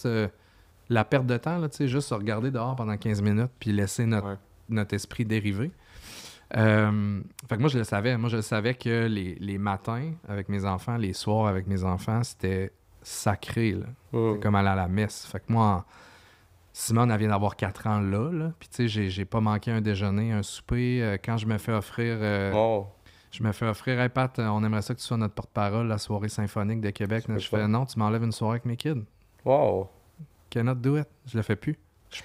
la perte de temps, là, tu sais, juste se regarder dehors pendant 15 minutes puis laisser notre esprit dériver. Fait que moi, je le savais. Moi, je savais que les matins avec mes enfants, les soirs avec mes enfants, c'était sacré, là. C'est comme aller à la messe. Fait que moi, Simone, elle vient d'avoir 4 ans là. Puis tu sais, j'ai pas manqué un déjeuner, un souper. Quand je me fais offrir... Je me fais offrir, hey Pat, on aimerait ça que tu sois notre porte-parole la soirée symphonique de Québec. Je fais, non, tu m'enlèves une soirée avec mes kids. Wow. Cannot do it. Je le fais plus. Je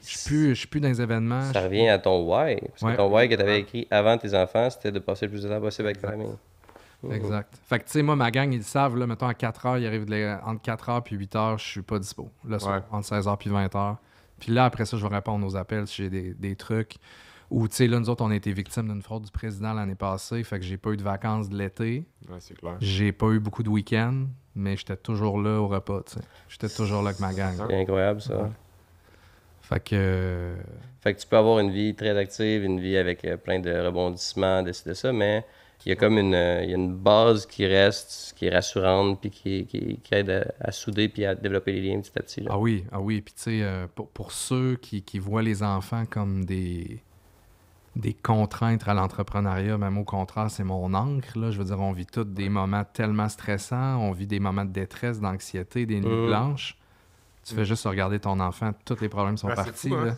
suis plus dans les événements. Ça revient à ton why. Parce que ton why que tu avais écrit avant tes enfants, c'était de passer le plus de temps possible avec ta famille. Exact. Fait que, tu sais, moi, ma gang, ils le savent, là, mettons, à 4 heures, ils arrivent entre 4 heures puis 8 heures, je suis pas dispo. Là, entre 16 heures puis 20 heures. Puis là, après ça, je vais répondre aux appels si j'ai des trucs. Ou, tu sais, là, nous autres, on a été victimes d'une fraude du président l'année passée, fait que j'ai pas eu de vacances de l'été. Ouais, c'est clair. J'ai pas eu beaucoup de week-ends, mais j'étais toujours là au repas, tu sais. J'étais toujours là avec ma gang. C'est incroyable, ça. Ouais. Fait que tu peux avoir une vie très active, une vie avec plein de rebondissements, de ça, mais il y a comme une base qui reste, qui est rassurante, puis qui aide à souder puis à développer les liens petit à petit. Là. Ah oui. Puis tu sais, pour ceux qui voient les enfants comme des contraintes à l'entrepreneuriat, même au contraire, c'est mon encre. Là. Je veux dire, on vit tous des moments tellement stressants, on vit des moments de détresse, d'anxiété, des nuits blanches. Tu fais juste regarder ton enfant, tous les problèmes sont partis. Fou, hein? Là.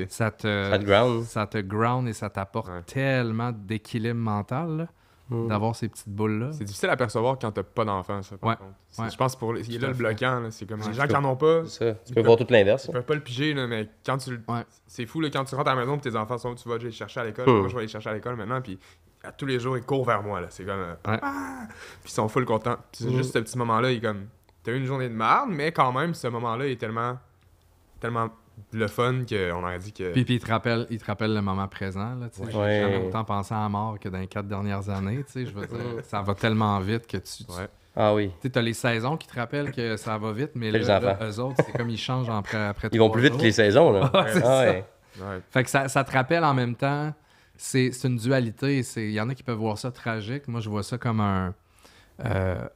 Ça te ground et ça t'apporte tellement d'équilibre mental. Là. d'avoir ces petites boules-là. C'est difficile à percevoir quand t'as pas d'enfant, ça, par contre. Je pense il est là le bloquant, là. C'est comme les gens qui en ont pas. C'est ça. Tu peux voir tout l'inverse. Tu peux pas le piger, là, mais quand tu c'est fou, là, quand tu rentres à la maison et tes enfants sont où tu vas les chercher à l'école. Moi, je vais les chercher à l'école maintenant, puis à tous les jours, ils courent vers moi, là. C'est comme. Puis ils sont full contents. Puis c'est juste ce petit moment-là, il est comme. T'as eu une journée de merde, mais quand même, ce moment-là est tellement le fun qu'on aurait dit que. Puis il te rappelle le moment présent. Là, j'ai jamais autant pensé à la mort que dans les 4 dernières années. Je veux dire, ça va tellement vite que tu. Ah oui. Tu as les saisons qui te rappellent que ça va vite, mais là, eux autres, c'est comme ils changent après Ils vont plus vite que les saisons. Là. Fait que ça te rappelle en même temps. C'est une dualité. Il y en a qui peuvent voir ça tragique. Moi, je vois ça comme un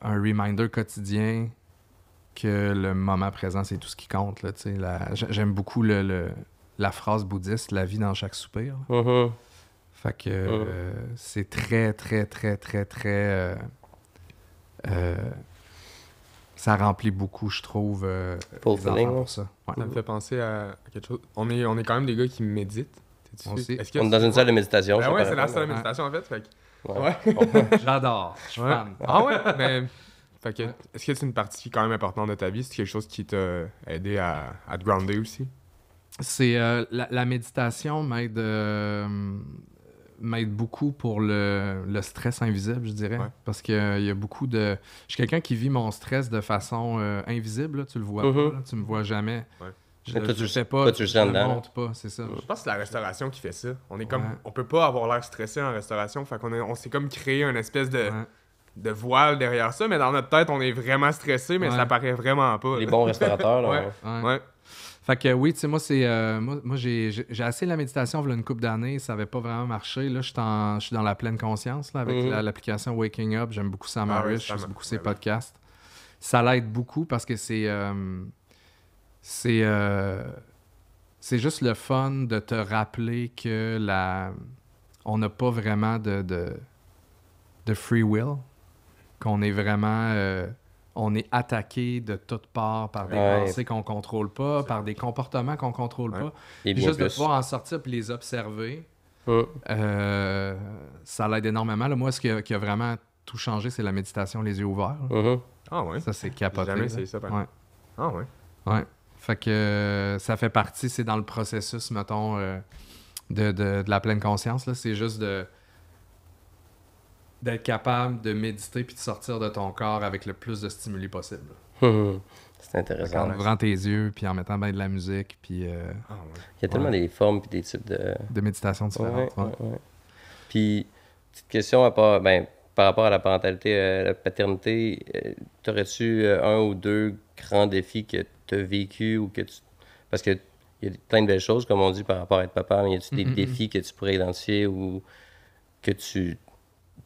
reminder quotidien que le moment présent, c'est tout ce qui compte. Là, j'aime beaucoup la phrase bouddhiste, la vie dans chaque soupir. Fait que c'est très, très, très, très, très... ça remplit beaucoup, je trouve, les enfants pour ça. Ouais. Ça me fait penser à quelque chose. On est quand même des gars qui méditent. On est dans une salle de méditation. Ouais, c'est la salle de méditation, en fait. J'adore. Je suis fan. Ah ouais? Mais... Fait que, est-ce que c'est une partie quand même importante de ta vie? C'est quelque chose qui t'a aidé à te grounder aussi? C'est la méditation m'aide beaucoup pour le stress invisible, je dirais. Parce qu'il y a beaucoup de... Je suis quelqu'un qui vit mon stress de façon invisible. Là. Tu le vois pas, là. Tu me vois jamais. Je le sais pas, je le montre pas, c'est ça. Je pense que c'est la restauration qui fait ça. On est comme... On peut pas avoir l'air stressé en restauration. Fait on s'est comme créé une espèce de voile derrière ça, mais dans notre tête, on est vraiment stressé, mais ça paraît vraiment pas. Les bons restaurateurs, là. Fait que oui, tu sais, moi, c'est moi j'ai essayé la méditation il y a une couple d'années, ça avait pas vraiment marché. Là, je suis dans la pleine conscience là, avec l'application Waking Up. J'aime beaucoup Sam Harris, j'aime beaucoup ses podcasts. Ça l'aide beaucoup parce que c'est juste le fun de te rappeler que on n'a pas vraiment de free will. Qu'on est vraiment... on est attaqué de toutes parts par des pensées qu'on contrôle pas, par des comportements qu'on contrôle pas. Et juste de pouvoir en sortir et les observer, ça l'aide énormément. Là, moi, ce qui a vraiment tout changé, c'est la méditation les yeux ouverts. Ah ouais? Ça, c'est capoté. J'ai jamais essayé ça. Ah ouais? Ouais. Fait que ça fait partie, c'est dans le processus, mettons, de la pleine conscience. Là. C'est juste d'être capable de méditer puis de sortir de ton corps avec le plus de stimuli possible. C'est intéressant. En ouvrant tes yeux puis en mettant bien de la musique. Puis, Il y a tellement des formes puis des types de méditation différentes. Puis, petite question par rapport à la parentalité, la paternité, t'aurais-tu un ou deux grands défis que tu as vécu ou que tu... Parce que il y a plein de belles choses, comme on dit, par rapport à être papa, mais y a-tu des défis que tu pourrais identifier ou que tu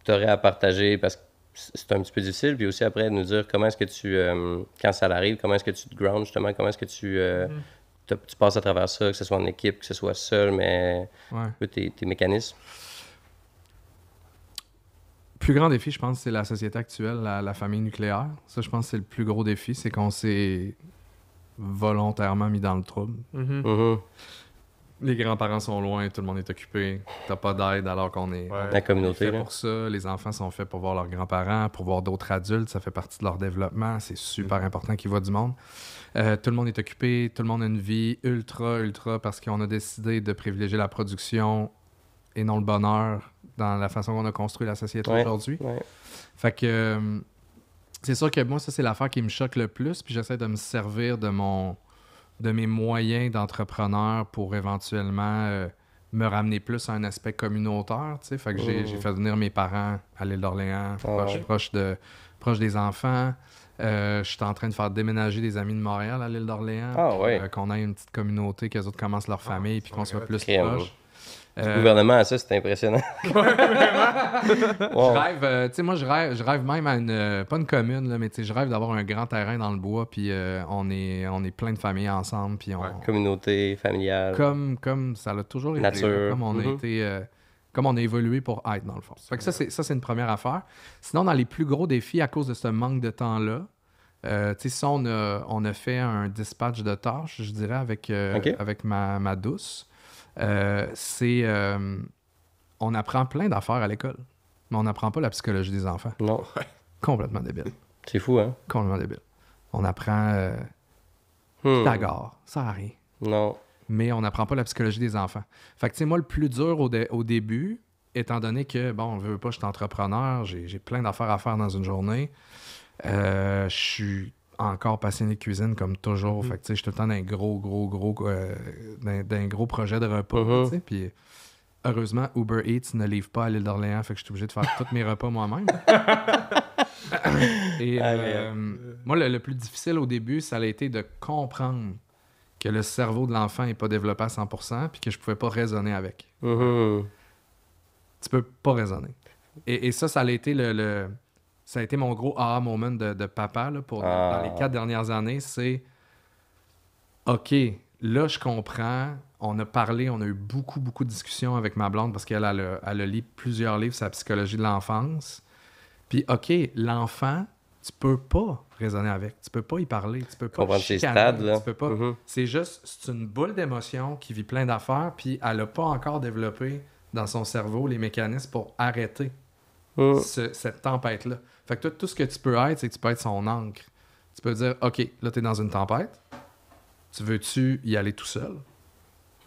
aurais à partager parce que c'est un petit peu difficile, puis aussi après nous dire comment est-ce que tu, quand ça arrive, comment est-ce que tu te grounds justement, comment est-ce que tu passes à travers ça, que ce soit en équipe, que ce soit seul, mais tes mécanismes. Le plus grand défi, je pense, c'est la société actuelle, la famille nucléaire. Ça, je pense que c'est le plus gros défi, c'est qu'on s'est volontairement mis dans le trouble. Les grands-parents sont loin, tout le monde est occupé. T'as pas d'aide alors qu'on est... La communauté, fait pour ça. Les enfants sont faits pour voir leurs grands-parents, pour voir d'autres adultes. Ça fait partie de leur développement. C'est super important qu'ils voient du monde. Tout le monde est occupé. Tout le monde a une vie ultra, parce qu'on a décidé de privilégier la production et non le bonheur dans la façon qu'on a construit la société aujourd'hui. Fait que... c'est sûr que moi, ça, c'est l'affaire qui me choque le plus. Puis j'essaie de me servir de mes moyens d'entrepreneur pour éventuellement me ramener plus à un aspect communautaire, tu sais. Fait que j'ai fait venir mes parents à l'île d'Orléans, proche des enfants. Je suis en train de faire déménager des amis de Montréal à l'île d'Orléans. Qu'on ait une petite communauté, qu'eux autres commencent leur famille, puis qu'on soit plus proches. Le gouvernement, ça, c'est impressionnant. Je rêve, tu sais, moi, je rêve même à pas une commune, là, mais tu sais, je rêve d'avoir un grand terrain dans le bois, puis on est plein de familles ensemble, puis communauté familiale. Comme ça l'a toujours été. Nature. Comme on a été... comme on a évolué pour être, dans le fond. Fait que ça, c'est une première affaire. Sinon, dans les plus gros défis, à cause de ce manque de temps-là, tu sais, ça, on a fait un dispatch de tâches, je dirais, avec ma douce. On apprend plein d'affaires à l'école. mais on n'apprend pas la psychologie des enfants. Non. Complètement débile. C'est fou, hein? Complètement débile. On apprend Pythagore, ça sert à rien. Non. Mais on n'apprend pas la psychologie des enfants. Fait que, tu sais, moi, le plus dur au début, étant donné que, bon, on veut pas, je suis entrepreneur, j'ai plein d'affaires à faire dans une journée. Je suis encore passionné de cuisine comme toujours. Fait que, tu sais, je suis tout le temps dans un gros projet de repas, tu sais. Puis, heureusement, Uber Eats ne livre pas à l'île d'Orléans, fait que je suis obligé de faire tous mes repas moi-même. Et moi, le plus difficile au début, ça a été de comprendre que le cerveau de l'enfant n'est pas développé à 100% puis que je pouvais pas raisonner avec. Tu peux pas raisonner. Et ça a été ça a été mon gros aha moment de papa là, dans les 4 dernières années. C'est OK, là, je comprends. On a parlé, on a eu beaucoup, beaucoup de discussions avec ma blonde parce qu'elle a lu plusieurs livres sur la psychologie de l'enfance. Puis, OK, l'enfant, tu peux pas raisonner avec. Tu peux pas y parler. Tu peux pas comprendre ses stades, là. Tu peux pas. C'est juste, c'est une boule d'émotions qui vit plein d'affaires, puis elle a pas encore développé dans son cerveau les mécanismes pour arrêter cette tempête-là. Fait que toi, tout ce que tu peux être, c'est que tu peux être son encre. Tu peux dire, OK, là, t'es dans une tempête. Tu veux-tu y aller tout seul?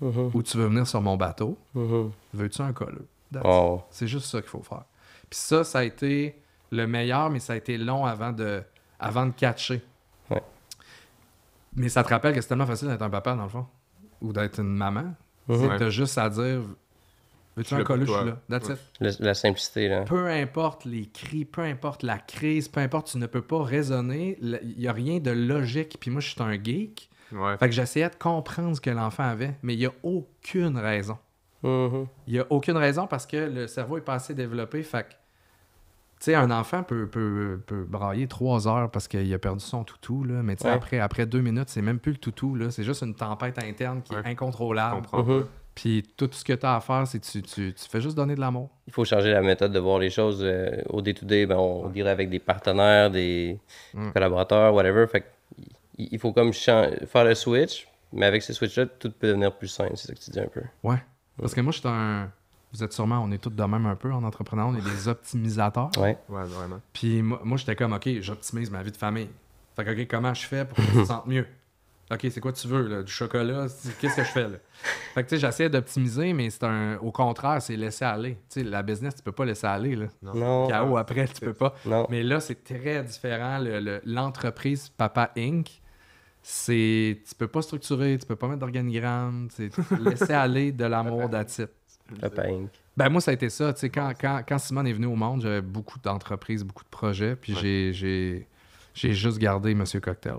Ou tu veux venir sur mon bateau? Veux-tu un colleux? C'est juste ça qu'il faut faire. Puis ça a été le meilleur, mais ça a été long avant de catcher. Ouais. Mais ça te rappelle que c'est tellement facile d'être un papa, dans le fond. Ou d'être une maman. C'est que t'as juste à dire, veux-tu un colleux? Je suis là. That's it. La simplicité, là. Peu importe les cris, peu importe la crise, peu importe, tu ne peux pas raisonner. Il n'y a rien de logique. Puis moi, je suis un geek. Fait que j'essayais de comprendre ce que l'enfant avait, mais il n'y a aucune raison. Il n'y a aucune raison parce que le cerveau est pas assez développé. Fait que, tu sais, un enfant peut brailler 3 heures parce qu'il a perdu son toutou, là, mais tu sais, après 2 minutes, c'est même plus le toutou, là, c'est juste une tempête interne qui est incontrôlable. Puis tout ce que tu as à faire, c'est que tu fais juste donner de l'amour. Il faut changer la méthode de voir les choses. Au day-to-day, on dirait avec des partenaires, des collaborateurs, whatever. Fait que il faut comme faire le switch, mais avec ce switch-là, tout peut devenir plus simple. C'est ça que tu dis un peu. Ouais. Parce que moi, vous êtes sûrement, on est tous de même un peu en entrepreneur, on est des optimisateurs. Ouais, vraiment. Puis moi, j'étais comme, OK, j'optimise ma vie de famille. Fait que, OK, comment je fais pour que tu te sentes mieux? OK, c'est quoi tu veux, là? Du chocolat? Qu'est-ce que je fais, là? Fait que, tu sais, j'essayais d'optimiser, mais au contraire, c'est laisser aller. Tu sais, la business, tu peux pas laisser aller, là. Non. KO après, tu peux pas. Non. Mais là, c'est très différent. L'entreprise Papa Inc., tu peux pas structurer, tu peux pas mettre d'organigramme, c'est laisser aller de l'amour d'attitude. Papa Inc. Ben moi, ça a été ça. Tu sais, quand Simone est venue au monde, j'avais beaucoup d'entreprises, beaucoup de projets, puis j'ai juste gardé Monsieur Cocktail.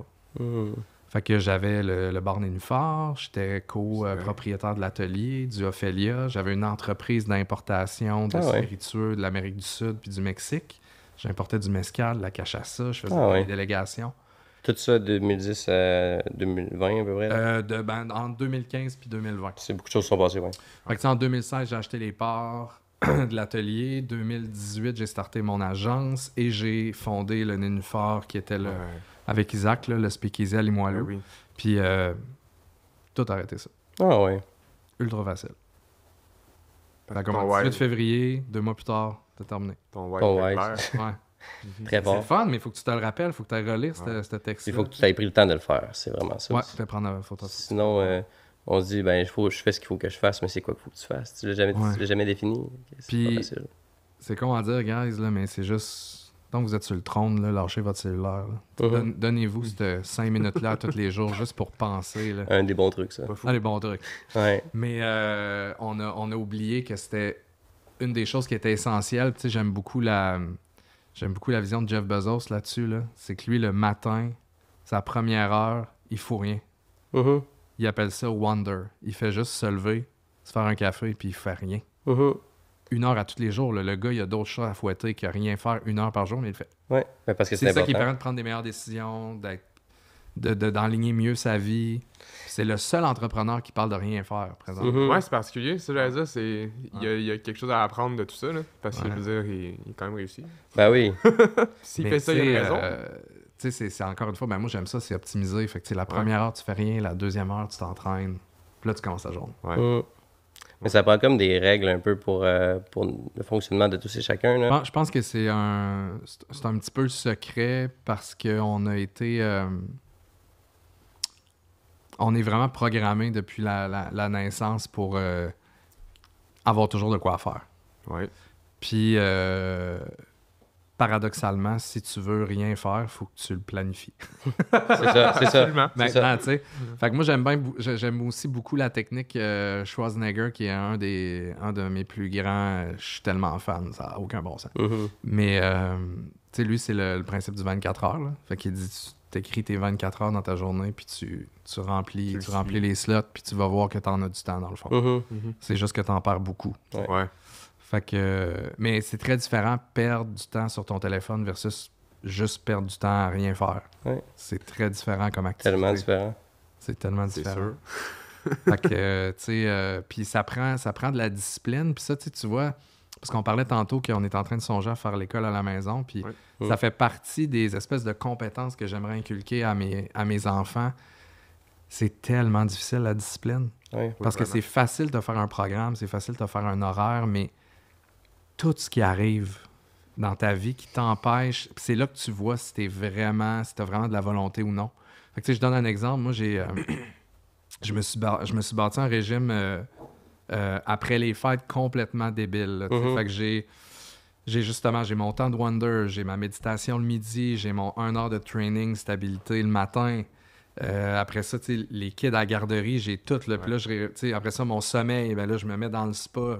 Fait que j'avais le bar Nénuphar, j'étais co-propriétaire de l'atelier, du Ophélia, j'avais une entreprise d'importation de spiritueux de l'Amérique du Sud puis du Mexique. J'importais du mezcal, de la cachaça, je faisais des délégations. Tout ça 2010 à 2020 à peu près? Entre 2015 puis 2020. C'est beaucoup de choses qui sont passées, oui. Fait que en 2016, j'ai acheté les parts de l'atelier. 2018, j'ai starté mon agence et j'ai fondé le Nénuphar qui était avec Isaac, le Speakeasy à Limoilou. Puis tout arrêté ça. Ah ouais. Ultra facile. Ça a commencé le 18 février, 2 mois plus tard, t'as terminé. Ton white. Ouais. Très fort. C'est fun, mais il faut que tu te le rappelles, il faut que tu ailles relire ce texte. Il faut que tu aies pris le temps de le faire, c'est vraiment ça. Ouais, tu vas prendre la photo. Sinon, on se dit, je fais ce qu'il faut que je fasse, mais c'est quoi qu'il faut que tu fasses? Tu l'as jamais défini. C'est pas facile. C'est con à dire, guys, là, mais c'est juste. Donc, vous êtes sur le trône, là, lâchez votre cellulaire. Donnez-vous ces 5 minutes-là tous les jours juste pour penser. Là. Un des bons trucs, ça. Un des bons trucs. Ouais. Mais on a oublié que c'était une des choses qui était essentielle. Tu sais, j'aime beaucoup la vision de Jeff Bezos là-dessus. Là. C'est que lui, le matin, sa première heure, il faut rien. Il appelle ça wonder. Il fait juste se lever, se faire un café, puis il fait rien. 1 heure à tous les jours. Là. Le gars, il a d'autres choses à fouetter que rien faire 1 heure par jour, mais il le fait. Oui, parce que c'est ça important. qui permet de prendre des meilleures décisions, d'enligner mieux sa vie. C'est le seul entrepreneur qui parle de rien faire, présentement. Ouais, c'est particulier. Ça, j'allais dire, il y a quelque chose à apprendre de tout ça, là, parce que, je veux dire, il est quand même réussi. Ben oui. S'il fait ça, il a raison. Tu sais, c'est encore une fois, moi, j'aime ça, c'est optimiser. Fait que, la première heure, tu fais rien. La deuxième heure, tu t'entraînes. Puis là, tu commences ta journée. Mais ça prend comme des règles un peu pour le fonctionnement de tous et chacun. Là. Je pense que c'est un petit peu le secret parce qu'on a été... on est vraiment programmé depuis la naissance pour avoir toujours de quoi faire. Ouais. Puis, paradoxalement, si tu veux rien faire, il faut que tu le planifies. C'est ça. Maintenant, tu sais. Fait que moi, j'aime aussi beaucoup la technique Schwarzenegger, qui est un de mes plus grands. Je suis tellement fan, ça n'a aucun bon sens. Mm-hmm. Mais, tu sais, lui, c'est le principe du 24 heures. Là. Fait qu'il dit, tu écris tes 24 heures dans ta journée, puis tu remplis les slots, puis tu vas voir que tu en as du temps, dans le fond. Mm-hmm. C'est juste que tu en perds beaucoup. Ouais. Fait que, mais c'est très différent perdre du temps sur ton téléphone versus juste perdre du temps à rien faire. Ouais. C'est très différent comme activité. Tellement différent. C'est tellement différent. Fait que, tu sais, puis ça prend de la discipline. Puis ça, tu vois, parce qu'on parlait tantôt qu'on est en train de songer à faire l'école à la maison. Puis ça fait partie des espèces de compétences que j'aimerais inculquer à mes enfants. C'est tellement difficile, la discipline. Ouais. Parce que c'est facile de faire un programme, c'est facile de faire un horaire, mais tout ce qui arrive dans ta vie qui t'empêche, c'est là que tu vois si t'as vraiment de la volonté ou non. Fait que, tu sais, je donne un exemple. Moi, je me suis bâti un régime après les fêtes complètement débile. Là, fait que j'ai mon temps de wonder, j'ai ma méditation le midi, j'ai mon 1 heure de training stabilité le matin. Après ça, les kids à la garderie, j'ai tout. Là, puis là, après ça, mon sommeil, ben là, je me mets dans le spa.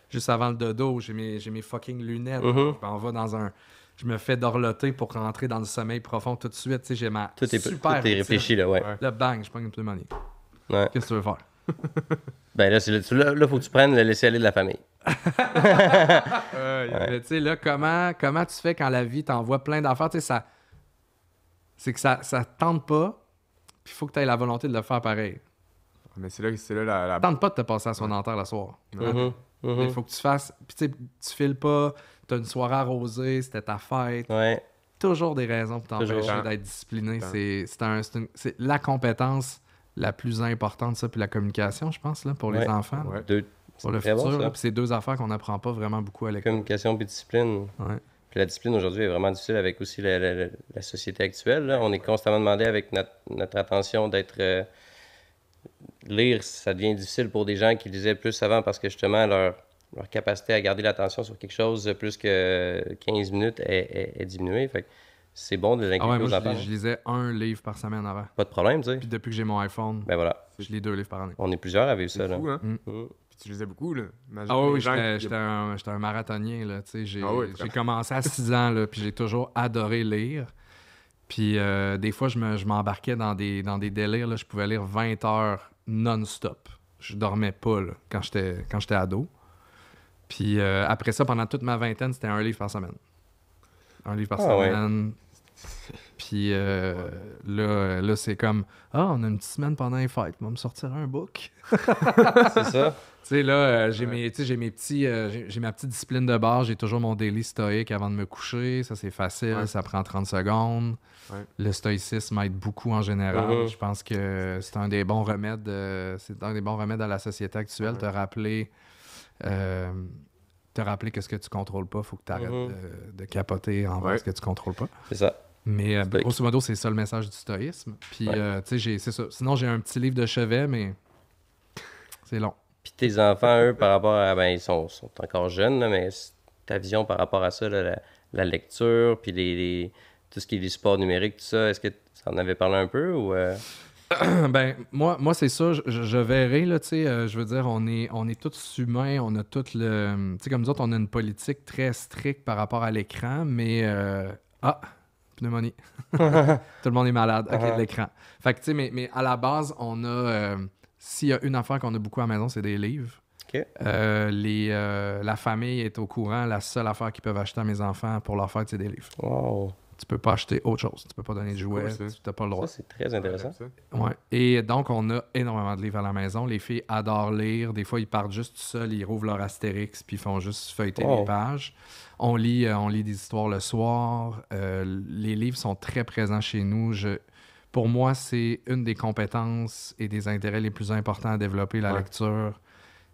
Juste avant le dodo, j'ai mes fucking lunettes. On va dans un... Je me fais dorloter pour rentrer dans le sommeil profond tout de suite. J'ai ma tout super est réfléchi, là, ouais. Là, bang, je prends une pneumonie. Ouais. Qu'est-ce que tu veux faire? Ben là, là, faut que tu prennes le laisser-aller de la famille. Mais tu sais, là, comment tu fais quand la vie t'envoie plein d'affaires? Tu sais, c'est que ça te tente pas, puis il faut que tu aies la volonté de le faire pareil. Mais c'est là la... Tente pas de te passer à son dentaire le soir. Il faut que tu fasses... Puis tu sais, tu files pas, t'as une soirée arrosée, c'était ta fête. Ouais. Toujours des raisons pour t'empêcher d'être discipliné. C'est la compétence la plus importante, ça, puis la communication, je pense, là, pour les enfants. Ouais. Pour le futur. Puis c'est deux affaires qu'on n'apprend pas vraiment beaucoup à l'école. Communication puis discipline. Ouais. Puis la discipline aujourd'hui est vraiment difficile avec aussi la société actuelle. Là. On est constamment demandé avec notre attention d'être... lire, ça devient difficile pour des gens qui lisaient plus avant parce que justement leur capacité à garder l'attention sur quelque chose plus que 15 minutes est diminuée. Fait que c'est bon de l'inculquer aux enfants. Je lisais 1 livre par semaine avant. Pas de problème, tu sais. Puis depuis que j'ai mon iPhone, ben voilà. Je lis 2 livres par année. On est plusieurs à vivre ça. C'est fou, là. hein? Puis tu lisais beaucoup, là. Oui, j'étais un marathonien, là. J'ai commencé à 6 ans, là, puis j'ai toujours adoré lire. Puis des fois, je m'embarquais dans des délires, là. Je pouvais lire 20 heures non-stop. Je dormais pas, là, quand j'étais ado. Puis après ça, pendant toute ma vingtaine, c'était 1 livre par semaine. 1 livre par semaine. Ouais. Puis là, c'est comme on a une petite semaine pendant les fêtes, on va me sortir un book. C'est ça. Tu sais, là, j'ai ma petite discipline de base, j'ai toujours mon daily stoïque avant de me coucher. Ça, c'est facile, ça prend 30 secondes. Ouais. Le stoïcisme aide beaucoup en général. Je pense que c'est un des bons remèdes. À la société actuelle, te rappeler qu'est-ce que tu contrôles pas. Il faut que tu arrêtes de capoter envers ce que tu contrôles pas. C'est ça. Mais grosso modo, c'est ça le message du stoïsme. Puis, tu sais, c'est ça. Sinon, j'ai un petit livre de chevet, mais c'est long. Puis tes enfants, eux, par rapport à... Ben, ils sont encore jeunes, là, mais ta vision par rapport à ça, là, la lecture, puis tout ce qui est les supports numériques, tout ça, est-ce que tu en avais parlé un peu ou... Ben, moi c'est ça, je verrai, là, tu sais, je veux dire, on est tous humains, on a tout le... Tu sais, comme nous autres, on a une politique très stricte par rapport à l'écran, mais... pneumonie. Tout le monde est malade. OK, de l'écran. Fait que, tu sais, mais à la base, on a... s'il y a une affaire qu'on a beaucoup à la maison, c'est des livres. Okay. La famille est au courant. La seule affaire qu'ils peuvent acheter à mes enfants pour leur fête, c'est des livres. Wow. Tu peux pas acheter autre chose. Tu peux pas donner de jouets. Tu n'as pas le droit. Ça, c'est très intéressant. Ouais. Et donc, on a énormément de livres à la maison. Les filles adorent lire. Des fois, ils partent juste tout seuls. Ils rouvrent leur Astérix puis ils font juste feuilleter les pages. On lit des histoires le soir. Les livres sont très présents chez nous. Pour moi, c'est une des compétences et des intérêts les plus importants à développer, la lecture.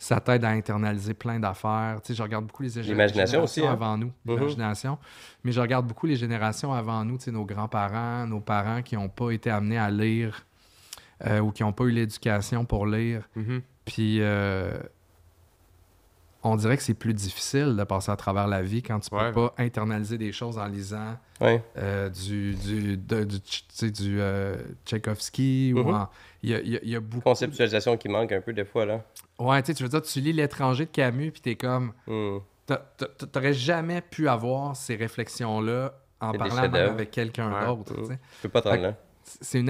Ça t'aide à internaliser plein d'affaires. Tu sais, je regarde beaucoup les L'imagination aussi, hein? avant nous. L'imagination. Mais je regarde beaucoup les générations avant nous, tu sais, nos grands-parents, nos parents qui n'ont pas été amenés à lire ou qui n'ont pas eu l'éducation pour lire. Puis on dirait que c'est plus difficile de passer à travers la vie quand tu peux pas internaliser des choses en lisant du Tchaïkovski ou il y a beaucoup... Conceptualisation qui manque un peu des fois, là. Ouais, tu veux dire, tu lis L'étranger de Camus puis t'es comme... T'aurais jamais pu avoir ces réflexions-là en parlant même avec quelqu'un d'autre. Tu peux pas te rendre là. C'est une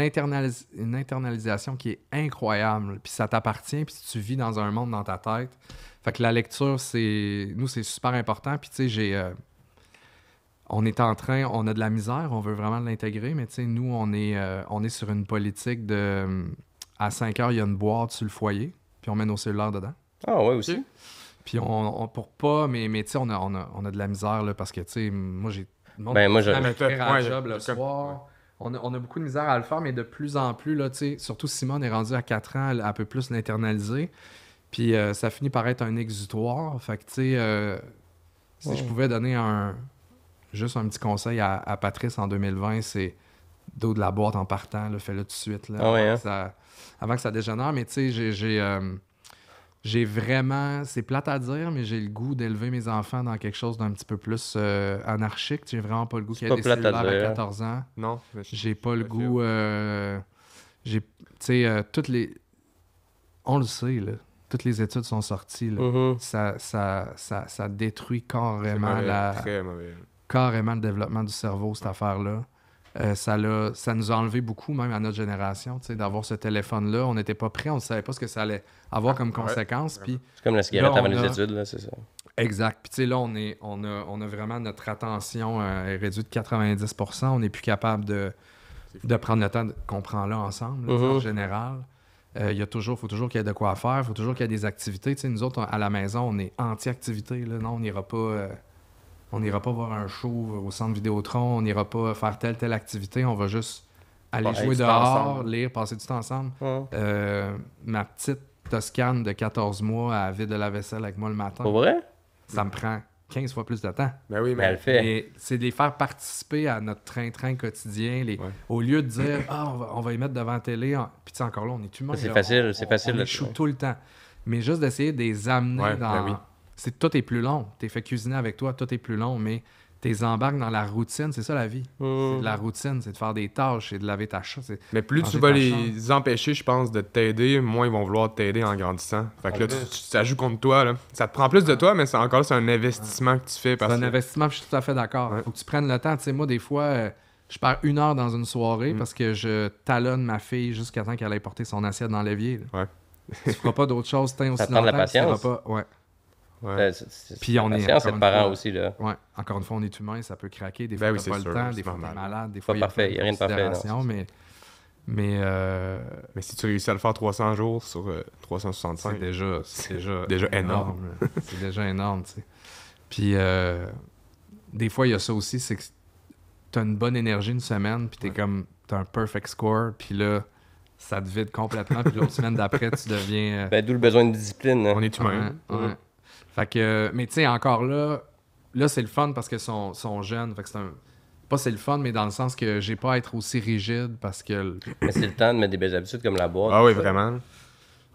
internalisation qui est incroyable. Puis ça t'appartient, puis tu vis dans un monde dans ta tête. Fait que la lecture, c'est super important. Puis tu sais, on a de la misère, on veut vraiment l'intégrer, mais tu sais, nous, on est sur une politique de... À 5 heures, il y a une boîte sur le foyer, puis on met nos cellulaires dedans. Ah ouais, aussi. Puis on pour pas, mais tu sais, on a de la misère, là, parce que, tu sais, moi, j'ai... moi, j'ai... un job le soir. On a beaucoup de misère à le faire, mais de plus en plus, là, tu sais, surtout Simone est rendue à 4 ans, elle peut plus l'internaliser. Puis ça finit par être un exutoire. Fait que, tu sais, si je pouvais donner juste un petit conseil à Patrice en 2020, c'est d'eau de la boîte en partant, là, fais-le tout de suite, là, avant que ça dégénère. Mais tu sais, j'ai vraiment, c'est plate à dire, mais j'ai le goût d'élever mes enfants dans quelque chose d'un petit peu plus anarchique. J'ai vraiment pas le goût qu'il y ait des cellulaires à 14 ans. Non. J'ai pas le goût... tu sais, toutes les... On le sait, là. Toutes les études sont sorties. Là. Ça détruit carrément carrément le développement du cerveau, cette affaire-là. Ça nous a enlevé beaucoup, même à notre génération, d'avoir ce téléphone-là. On n'était pas prêts, on ne savait pas ce que ça allait avoir comme conséquence. Puis c'est comme la cigarette avant les études, là, c'est ça. Exact. Puis tu sais, là, on a vraiment notre attention est réduite de 90%. On n'est plus capable de prendre le temps qu'on prend là ensemble, là, en général. Il faut toujours qu'il y ait de quoi faire, il faut toujours qu'il y ait des activités. Tu sais, nous autres, à la maison, on est anti-activité. Là. Non, on n'ira pas voir un show au centre Vidéotron, on n'ira pas faire telle activité, on va juste aller jouer dehors, lire, passer du temps ensemble. Ma petite Toscane de 14 mois, elle vide de la vaisselle avec moi le matin. Pour vrai? Ça me prend 15 fois plus de temps. Ben oui, mais elle fait. Et c'est de les faire participer à notre train-train quotidien. Au lieu de dire « Ah, on va y mettre devant la télé. » Puis tu sais, encore là, on est humain. C'est facile. On échoue tout le temps. Mais juste d'essayer de les amener dans... Ben oui. Tout est plus long. T'es fait cuisiner avec toi, tout est plus long, mais t'es embarques dans la routine. C'est ça la vie. C'est de la routine, c'est de faire des tâches, c'est de laver ta chasse. Mais plus tu vas les empêcher, je pense, de t'aider, moins ils vont vouloir t'aider en grandissant. Fait que là, ça joue contre toi. Là. Ça te prend plus de toi, mais c'est un investissement que tu fais. C'est un investissement, je suis tout à fait d'accord. Faut que tu prennes le temps. Tu sais, moi, des fois, je perds 1 heure dans une soirée parce que je talonne ma fille jusqu'à temps qu'elle aille porter son assiette dans l'évier. Tu feras pas d'autre chose tant aussi longtemps. Ça prend de la patience. Puis on est c'est parent aussi là. Ouais, encore une fois, on est humain, ça peut craquer. Des fois, t'as pas le temps, des fois, t'es malade, des fois, il n'y a rien de parfait. Mais si tu réussis à le faire 300 jours sur 365, c'est déjà énorme. C'est déjà énorme, tu sais. Puis des fois, il y a ça aussi, c'est que t'as une bonne énergie une semaine, puis t'as un perfect score, puis là, ça te vide complètement, puis l'autre semaine d'après, tu deviens... d'où le besoin de discipline. On est humain. Fait que, mais tu sais, encore là, c'est le fun parce qu'ils sont jeunes. Fait que pas c'est le fun, mais dans le sens que j'ai pas à être aussi rigide parce que... Mais c'est le temps de mettre des belles habitudes comme la boîte. Ah oui, vraiment.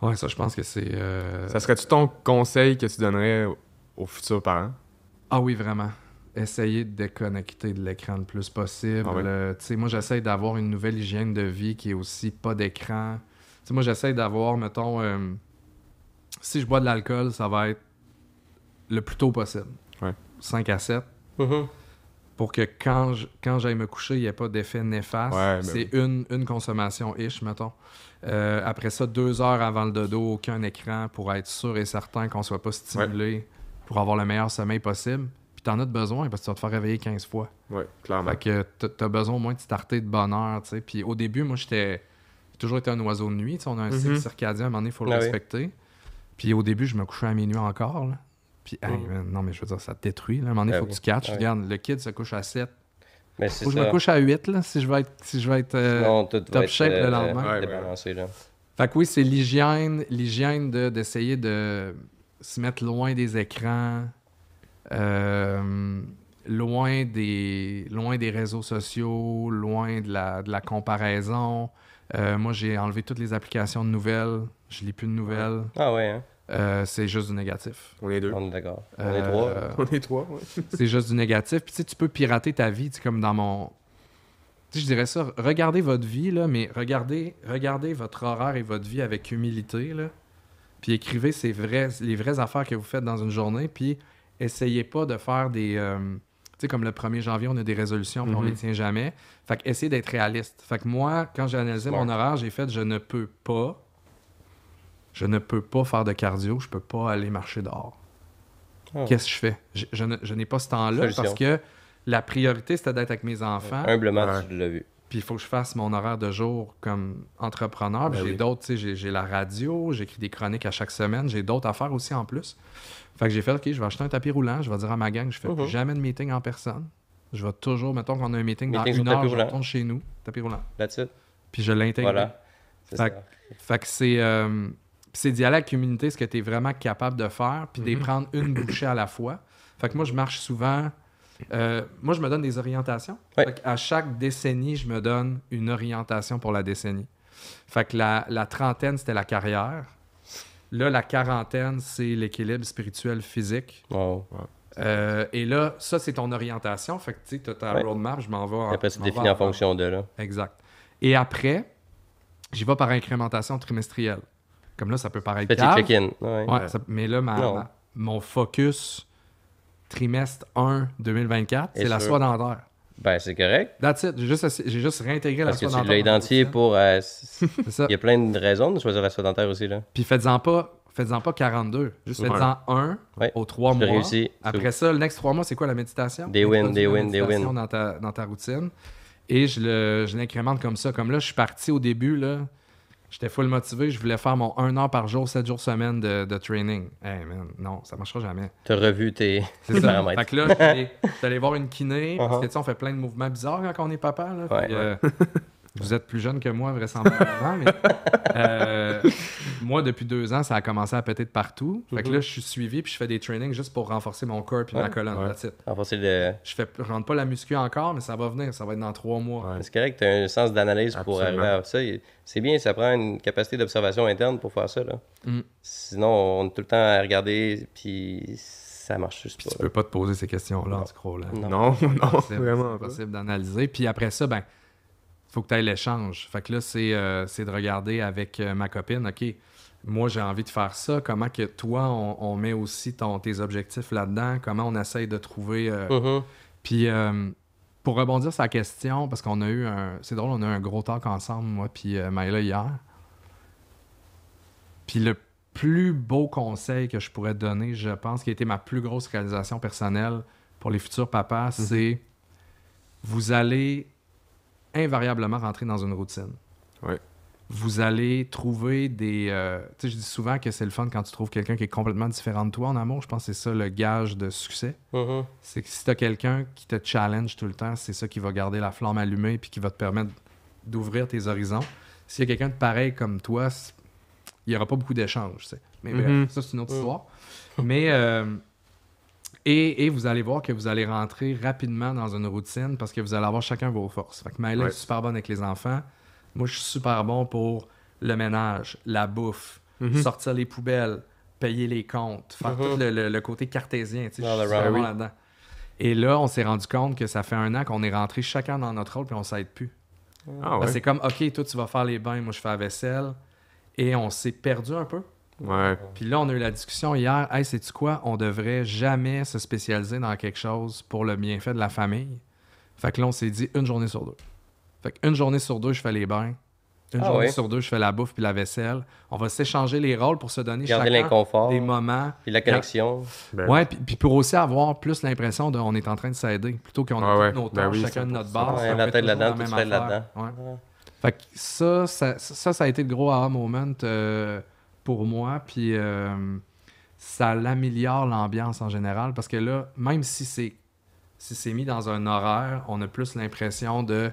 Ouais, ça, je pense que c'est... Ça serait-tu ton conseil que tu donnerais aux futurs parents? Ah oui, vraiment. Essayer de déconnecter de l'écran le plus possible. Tu sais, moi, j'essaie d'avoir une nouvelle hygiène de vie qui est aussi pas d'écran. Tu sais, moi, j'essaie d'avoir, mettons... si je bois de l'alcool, ça va être le plus tôt possible. 5 à 7. Pour que quand j'aille me coucher, il n'y ait pas d'effet néfaste. C'est une consommation-ish, mettons. Après ça, 2 heures avant le dodo, aucun écran pour être sûr et certain qu'on ne soit pas stimulé pour avoir le meilleur sommeil possible. Puis t'en as besoin parce que tu vas te faire réveiller 15 fois. Oui, clairement. Fait que t'as besoin au moins de starter de bonne heure, tu sais. Puis au début, moi, j'ai toujours été un oiseau de nuit. On a un cycle circadien, à un moment donné, il faut le respecter. Puis au début, je me couchais à minuit encore, là. Puis, non, mais je veux dire, ça te détruit. Là. À un moment donné, il faut que tu catches. Regarde, le kid se couche à 7. Mais faut que je me couche à 8 là, si je vais être top shape le lendemain. Débalancé, là. Fait que oui, c'est l'hygiène d'essayer de se mettre loin des écrans, loin des réseaux sociaux, loin de la comparaison. Moi, j'ai enlevé toutes les applications de nouvelles. Je lis plus de nouvelles. Ah ouais, hein? C'est juste du négatif. On est deux. On est d'accord. On est trois. On est trois, ouais. C'est juste du négatif. Puis tu sais, tu peux pirater ta vie, tu sais, comme dans mon... Tu sais, je dirais ça, regardez votre vie, là, mais regardez votre horaire et votre vie avec humilité, là. Puis écrivez les vraies affaires que vous faites dans une journée, puis essayez pas de faire des... tu sais, comme le 1er janvier, on a des résolutions, puis on les tient jamais. Fait que essayez d'être réaliste. Fait que moi, quand j'ai analysé mon horaire, j'ai fait, je ne peux pas faire de cardio, je peux pas aller marcher dehors. Oh. Qu'est-ce que je fais? Je n'ai pas ce temps-là Solution. parce que la priorité, c'était d'être avec mes enfants. Humblement, Ouais. tu l'as vu. Puis il faut que je fasse mon horaire de jour comme entrepreneur. Puis Ben j'ai oui. d'autres, tu sais, j'ai la radio, j'écris des chroniques à chaque semaine, j'ai d'autres affaires aussi en plus. Fait que j'ai fait, OK, je vais acheter un tapis roulant, je vais dire à ma gang, je fais plus jamais de meeting en personne. Je vais toujours, mettons qu'on a un meeting dans Meeting sur une heure, tapis je roulant. retourne chez nous, tapis roulant. That's it. Puis je l'intègre. Voilà. C'est Fait, ça. fait que c'est d'y aller avec humilité, ce que tu es vraiment capable de faire, puis d'y prendre une bouchée à la fois. Fait que moi, je marche souvent. Moi, je me donne des orientations. Ouais. Fait à chaque décennie, je me donne une orientation pour la décennie. Fait que la trentaine, c'était la carrière. Là, la quarantaine, c'est l'équilibre spirituel physique. Wow. Et là, ça, c'est ton orientation. Fait que tu sais, tu as ta Ouais. roadmap, je m'en vais. Après, c'est je m'en vais défini en avant. fonction de là. Exact. Et après, j'y vais par incrémentation trimestrielle. Comme là, ça peut paraître Petit cave. check-in. Ouais. Ouais, mais là, Non. mon focus trimestre 1 2024, Et c'est la sûr. soie dentaire. Ben, c'est correct. That's it. J'ai juste réintégré Parce que la soie tu dentaire. l'as dans ma identifié routine. pour. C'est ça. Il y a plein de raisons de choisir la soie dentaire aussi, là. Puis faites-en pas 42. Juste Ouais. faites-en un Ouais. aux 3 Tu mois. l'as réussi. Après ça, le next 3 mois, c'est quoi la méditation? Des wins, Introduis des la wins, des méditation wins. dans ta routine. Et je l'incrémente comme ça. Comme là, je suis parti au début, là. J'étais full motivé. Je voulais faire mon 1 heure par jour, 7 jours semaine de training. Hey man, non, ça marchera jamais. Tu as revu tes C'est ça. paramètres. Fait que là, je suis allé voir une kiné, parce Uh-huh. que tu sais, on fait plein de mouvements bizarres quand on est papa. Là. Ouais. Puis, vous êtes plus jeune que moi, vraisemblablement, mais moi, depuis 2 ans, ça a commencé à péter de partout. Fait que là, je suis suivi, puis je fais des trainings juste pour renforcer mon corps puis ma Ouais. colonne. Ouais. That's it. Renforcer le. Je rentre pas la muscu encore, mais ça va venir. Ça va être dans 3 mois. Ouais. C'est correct, tu as un sens d'analyse pour Absolument. arriver à ça. C'est bien, ça prend une capacité d'observation interne pour faire ça. Là. Mm. Sinon, on est tout le temps à regarder, puis ça marche juste Puis tu pas. peux pas te poser ces questions-là en scrollant. Non. Non, non, C'est vraiment pas. impossible d'analyser. Puis après ça, ben, faut que tu ailles l'échange. Fait que là, c'est de regarder avec ma copine, OK, moi, j'ai envie de faire ça. Comment que toi, on met aussi tes objectifs là-dedans? Comment on essaye de trouver... Mhm. Puis, pour rebondir sur la question, parce qu'on a eu c'est drôle, on a eu un gros talk ensemble, moi puis Maëla, hier. Puis le plus beau conseil que je pourrais te donner, je pense, qui a été ma plus grosse réalisation personnelle pour les futurs papas, c'est vous allez invariablement rentrer dans une routine. Ouais. Vous allez trouver des... tu sais, je dis souvent que c'est le fun quand tu trouves quelqu'un qui est complètement différent de toi en amour. Je pense que c'est ça le gage de succès. Mhm. C'est que si tu as quelqu'un qui te challenge tout le temps, c'est ça qui va garder la flamme allumée puis qui va te permettre d'ouvrir tes horizons. S'il y a quelqu'un de pareil comme toi, il n'y aura pas beaucoup d'échanges. Tu sais. Mais bref, ça, c'est une autre histoire. Mais... Et vous allez voir que vous allez rentrer rapidement dans une routine parce que vous allez avoir chacun vos forces. Fait que Maëla est super bonne avec les enfants. Moi, je suis super bon pour le ménage, la bouffe, sortir les poubelles, payer les comptes, faire tout le côté cartésien. Tu sais, All je suis super around. bon là-dedans. Et là, on s'est rendu compte que ça fait 1 an qu'on est rentré chacun dans notre rôle puis on s'aide plus. Ah Ben, ouais. c'est comme, OK, toi, tu vas faire les bains, moi, je fais la vaisselle. Et on s'est perdu un peu. Ouais. Puis là, on a eu la discussion hier. Hey, sais-tu quoi? On devrait jamais se spécialiser dans quelque chose pour le bienfait de la famille. Fait que là, on s'est dit 1 journée sur 2. Fait qu'une journée sur 2, je fais les bains. Une Ah journée ouais. sur 2, je fais la bouffe puis la vaisselle. On va s'échanger les rôles pour se donner Garder chacun l'inconfort, des moments. puis la connexion. Ben, Ouais, puis pour aussi avoir plus l'impression on est en train de s'aider. Plutôt qu'on Ah a ouais. toutes nos Ben tâches, oui, chacun de notre 100%. base. Ouais, on la fait tête toujours là-dedans, la tout même se fait affaire. là-dedans. Ouais. Fait que ça a été le gros aha moment pour moi. Puis ça l'améliore l'ambiance en général. Parce que là, même si c'est mis dans un horaire, on a plus l'impression de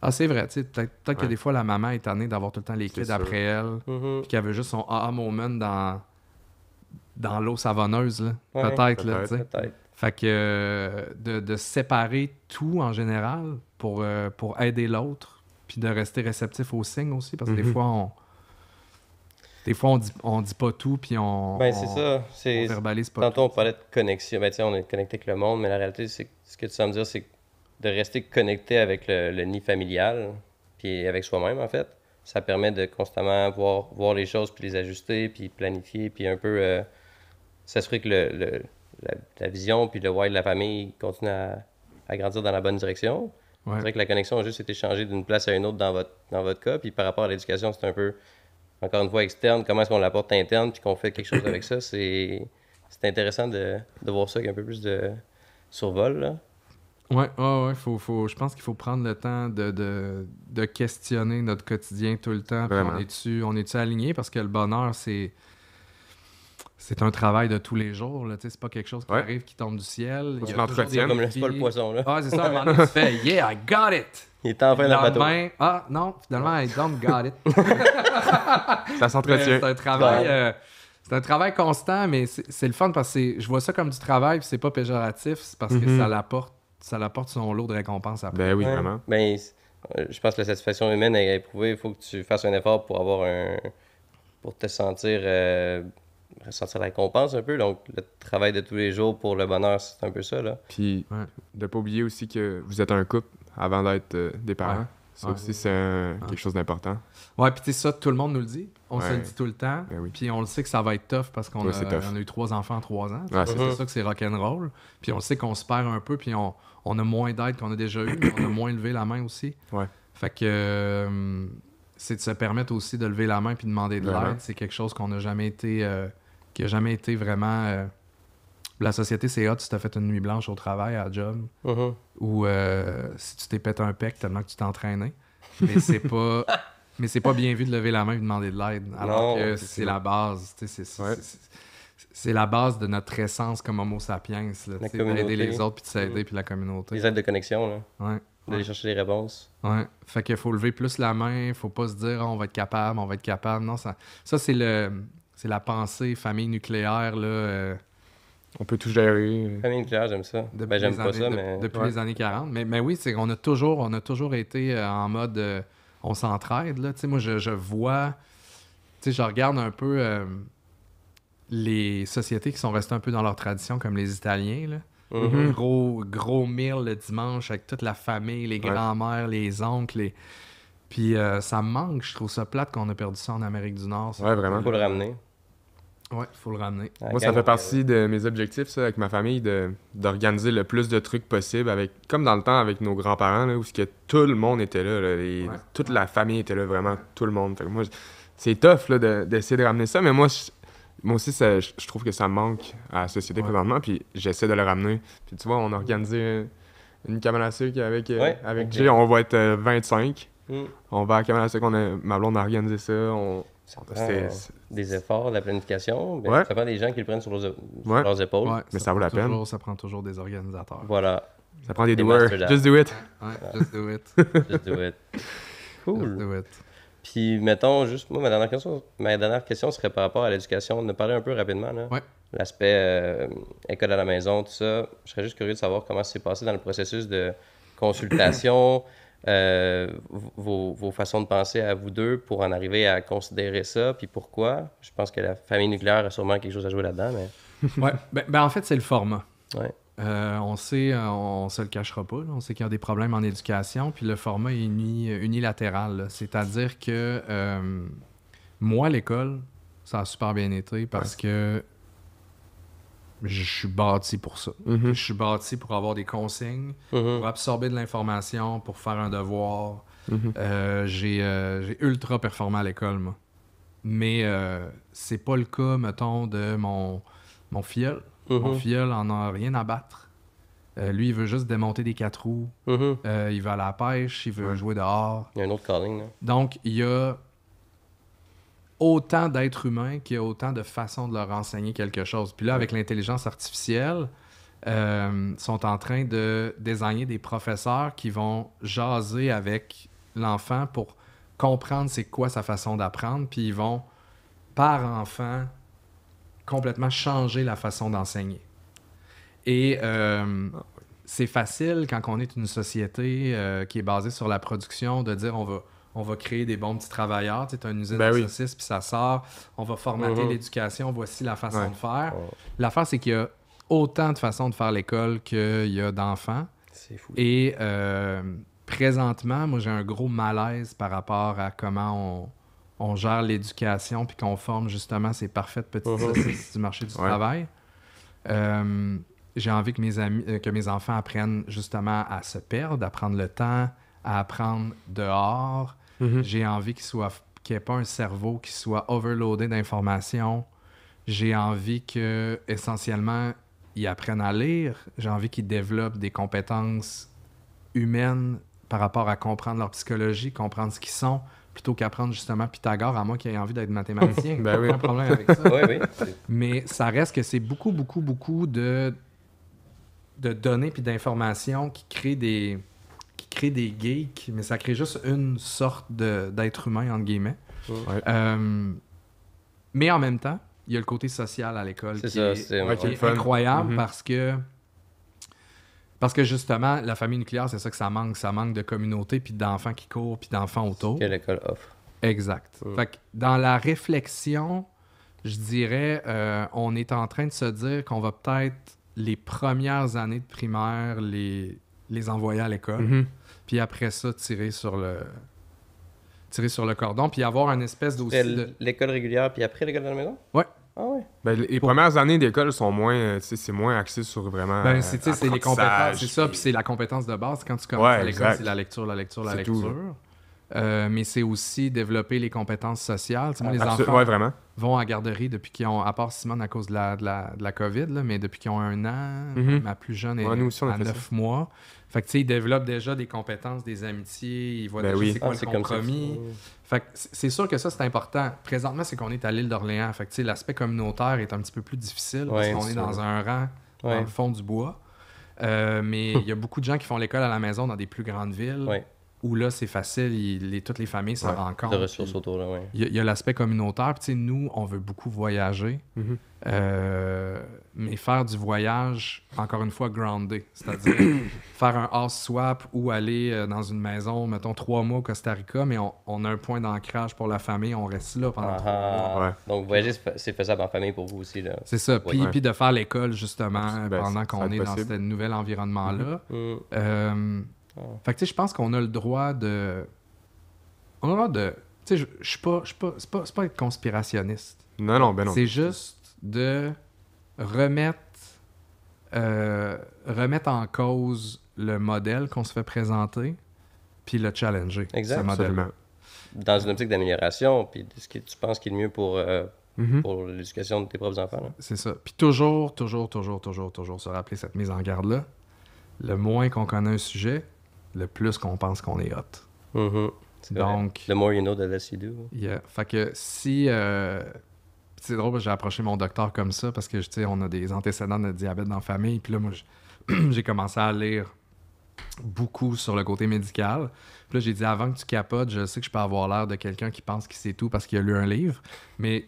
Ah, c'est vrai, tu sais, peut-être que des fois, la maman est tannée d'avoir tout le temps les C'est kids sûr. après elle, puis qu'elle veut juste son aha moment dans l'eau savonneuse, là. Ouais, Peut-être, là, tu sais. peut-être. Fait que de séparer tout en général pour aider l'autre, puis de rester réceptif aux signes aussi, parce que des fois, on dit pas tout, puis Ben, c'est ça. on verbalise pas Tantôt, on tout. parlait de connexion. Ben, tu sais, on est connecté avec le monde, mais la réalité, c'est que ce que tu vas me dire, c'est de rester connecté avec le nid familial, puis avec soi-même, en fait. Ça permet de constamment voir les choses, puis les ajuster, puis planifier, puis un peu s'assurer que la vision, puis le why de la famille continue à grandir dans la bonne direction. Ouais. C'est vrai que la connexion a juste été changée d'une place à une autre dans votre cas, puis par rapport à l'éducation, c'est un peu, encore une fois, externe. Comment est-ce qu'on l'apporte interne, puis qu'on fait quelque chose avec ça, c'est intéressant de voir ça avec un peu plus de survol, là. Ouais, je pense qu'il faut prendre le temps de questionner notre quotidien tout le temps. Puis on est-tu aligné? Parce que le bonheur, c'est un travail de tous les jours. Là. C'est pas quelque chose qui arrive, qui tombe du ciel. Tu l'entretiens. C'est pas le poisson, là. Ah, c'est ça, à un moment donné, tu fais « Yeah, I got it! » Il est enfin dans le bateau. Ah, non, finalement, I don't got it. Ça s'entretient. C'est un travail constant, mais c'est le fun parce que je vois ça comme du travail, puis c'est pas péjoratif, c'est parce que ça l'apporte son lot de récompenses après. Ben oui, vraiment. Ben, je pense que la satisfaction humaine est éprouvée. Il faut que tu fasses un effort pour pour te sentir ressentir la récompense un peu. Donc, le travail de tous les jours pour le bonheur, c'est un peu ça, là. Puis, de pas oublier aussi que vous êtes un couple avant d'être des parents. Ouais. Ça aussi, c'est quelque chose d'important. Ouais, puis tu sais, ça, tout le monde nous le dit. On se le dit tout le temps. Ben oui. Puis on le sait que ça va être tough parce qu'on a eu 3 enfants en 3 ans. Ouais, c'est ça que c'est rock'n'roll. Puis on sait qu'on se perd un peu, puis on a moins d'aide qu'on a déjà eu, mais on a moins levé la main aussi. Ouais. Fait que c'est de se permettre aussi de lever la main puis de demander de Vraiment. l'aide. C'est quelque chose qu'on n'a jamais été... qui a jamais été vraiment... La société, c'est hot si t'as fait une nuit blanche au travail, à la job, ou si tu t'es pété un pec tellement que tu t'es entraîné. Mais c'est pas... Mais c'est pas bien vu de lever la main et de demander de l'aide. Alors que c'est la base. C'est la base de notre essence comme Homo sapiens. D'aider les autres, puis de s'aider, puis la communauté. Les aides de connexion, là. Ouais. D'aller chercher les réponses. Ouais. Fait qu'il faut lever plus la main. Faut pas se dire on va être capable, on va être capable. Non, ça c'est la pensée famille nucléaire, là. On peut tout gérer. Famille nucléaire, j'aime ça. Ben, j'aime pas ça, mais... Depuis les années 40. Mais oui, on a toujours été en mode... on s'entraide, là. Tu sais, moi, je vois... Tu sais, je regarde un peu les sociétés qui sont restées un peu dans leur tradition, comme les Italiens, là. Gros meal le dimanche avec toute la famille, les grands-mères, les oncles. Puis ça me manque. Je trouve ça plate qu'on a perdu ça en Amérique du Nord. Ouais, vraiment. Faut le ramener. Ouais, il faut le ramener. Moi, ça fait partie de mes objectifs, ça, avec ma famille, d'organiser le plus de trucs possible, comme dans le temps avec nos grands-parents, là, où tout le monde était là, toute la famille était là, vraiment tout le monde. Fait que moi, c'est tough là, d'essayer de ramener ça, mais moi aussi, je trouve que ça manque à la société présentement, puis j'essaie de le ramener. Puis tu vois, on a organisé une cabane à sucre avec Jay, on va être 25. On va à la cabane à sucre, ma blonde a organisé ça, ça prend des efforts, de la planification. Ça prend des gens qui le prennent sur leurs épaules. Ouais, mais ça vaut la peine. Ça prend toujours des organisateurs. Voilà. Ça prend des doers. Just do it. Ouais, just do it. Just do it. Cool. Just do it. Puis, mettons, juste, moi, ma dernière question serait par rapport à l'éducation. On a parlé un peu rapidement, là. Ouais. L'aspect école à la maison, tout ça. Je serais juste curieux de savoir comment ça s'est passé dans le processus de consultation. Vos façons de penser à vous deux pour en arriver à considérer ça, puis pourquoi. Je pense que la famille nucléaire a sûrement quelque chose à jouer là-dedans, mais... Ouais, ben en fait, c'est le format. Ouais. On sait, on se le cachera pas, là. On sait qu'il y a des problèmes en éducation, puis le format est unilatéral, là. C'est-à-dire que moi, l'école, ça a super bien été parce que je suis bâti pour ça. Je suis bâti pour avoir des consignes, pour absorber de l'information, pour faire un devoir. J'ai ultra performé à l'école, moi. Mais c'est pas le cas, mettons, de mon filleul. Mon filleul en a rien à battre. Lui, il veut juste démonter des 4 roues. Il va à la pêche, il veut jouer dehors. Il y a un autre calling, là. Donc, il y a autant d'êtres humains qu'il y a autant de façons de leur enseigner quelque chose. Puis là, avec l'intelligence artificielle, sont en train de désigner des professeurs qui vont jaser avec l'enfant pour comprendre c'est quoi sa façon d'apprendre, puis ils vont, par enfant, complètement changer la façon d'enseigner. Et c'est facile, quand on est une société qui est basée sur la production, de dire on va créer des bons petits travailleurs. Tu sais, as une usine de saucisses, puis ça sort. On va formater l'éducation. Voici la façon de faire. L'affaire, c'est qu'il y a autant de façons de faire l'école qu'il y a d'enfants. C'est fou. Et présentement, moi, j'ai un gros malaise par rapport à comment on gère l'éducation puis qu'on forme justement ces parfaites petites saucisses du marché du travail. J'ai envie que mes enfants apprennent justement à se perdre, à prendre le temps, à apprendre dehors. J'ai envie qu'il n'y ait pas un cerveau qui soit overloadé d'informations. J'ai envie que essentiellement ils apprennent à lire. J'ai envie qu'ils développent des compétences humaines par rapport à comprendre leur psychologie, comprendre ce qu'ils sont, plutôt qu'apprendre justement Pythagore, à moi qui ai envie d'être mathématicien. Ben oui. Pas de problème avec ça. Oui. Mais ça reste que c'est beaucoup de données puis d'informations qui créent des geeks, mais ça crée juste une sorte d'être humain, entre guillemets. Mais en même temps, il y a le côté social à l'école qui est incroyable parce que justement, la famille nucléaire, c'est ça que ça manque. Ça manque de communauté, puis d'enfants qui courent, puis d'enfants autour. Que l'école offre. Exact. Fait que dans la réflexion, je dirais, on est en train de se dire qu'on va peut-être, les premières années de primaire, les envoyer à l'école. Puis après ça, tirer sur le cordon, puis avoir une espèce d'aussi l'école régulière, puis après l'école de la maison? Ouais. Ah ouais? Ben, les premières années d'école sont moins, c'est moins axé sur vraiment c'est les compétences, c'est ça, puis c'est la compétence de base. Quand tu commences à l'école, c'est la lecture. Mais c'est aussi développer les compétences sociales. Moi, les enfants vont à garderie depuis qu'ils ont, à part Simone à cause de la COVID, là, mais depuis qu'ils ont 1 an, ma plus jeune est à 9 mois. Fait que, tu sais, ils développent déjà des compétences, des amitiés, ils voient déjà c'est quoi le compromis. Fait que c'est sûr que ça, c'est important. Présentement, c'est qu'on est à l'île d'Orléans. Fait que, tu sais, l'aspect communautaire est un petit peu plus difficile parce qu'on est dans un rang dans le fond du bois. Mais il y a beaucoup de gens qui font l'école à la maison dans des plus grandes villes où là, c'est facile, toutes les familles se rencontrent. De ressources autour, là, Il y a l'aspect communautaire. Puis, tu sais, nous, on veut beaucoup voyager. Mais faire du voyage, encore une fois, groundé. C'est-à-dire faire un house swap ou aller dans une maison, mettons, 3 mois au Costa Rica, mais on a un point d'ancrage pour la famille, on reste là pendant 3 mois. Donc, voyager, c'est faisable en famille pour vous aussi, là. C'est ça. Puis de faire l'école, justement, pendant qu'on est dans ce nouvel environnement-là. Fait que, tu sais, je pense qu'on a le droit de... On a le droit de... Tu sais, je suis pas... C'est pas être conspirationniste. Non. C'est juste de remettre en cause le modèle qu'on se fait présenter, puis le challenger, ce modèle-là. Dans une optique d'amélioration, puis ce que tu penses qui est le mieux pour l'éducation de tes propres enfants. Là. C'est ça. Puis toujours se rappeler cette mise en garde-là. Le moins qu'on connaît un sujet, le plus qu'on pense qu'on est hot. Donc... The more you know, the less you do. Yeah. Fait que si... c'est drôle, j'ai approché mon docteur comme ça parce que, tu sais, on a des antécédents de diabète dans la famille. Puis là, moi, j'ai commencé à lire beaucoup sur le côté médical. Puis là, j'ai dit, avant que tu capotes, je sais que je peux avoir l'air de quelqu'un qui pense qu'il sait tout parce qu'il a lu un livre. Mais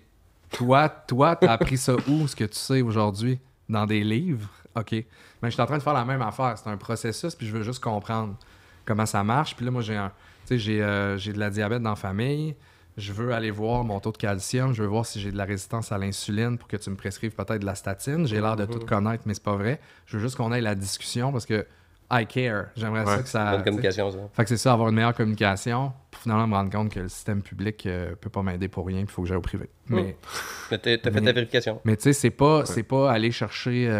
toi, t'as appris ça où, ce que tu sais aujourd'hui? Dans des livres? OK. Mais je suis en train de faire la même affaire. C'est un processus, puis je veux juste comprendre comment ça marche. Puis là, moi, j'ai de la diabète dans la famille. Je veux aller voir mon taux de calcium. Je veux voir si j'ai de la résistance à l'insuline pour que tu me prescrives peut-être de la statine. J'ai l'air de tout connaître, mais c'est pas vrai. Je veux juste qu'on ait la discussion parce que I care. J'aimerais ça que ça... Bonne communication, ça. Fait que c'est ça, avoir une meilleure communication pour finalement me rendre compte que le système public peut pas m'aider pour rien, il faut que j'aille au privé. Mais t'as fait ta vérification. Mais tu sais, c'est pas aller chercher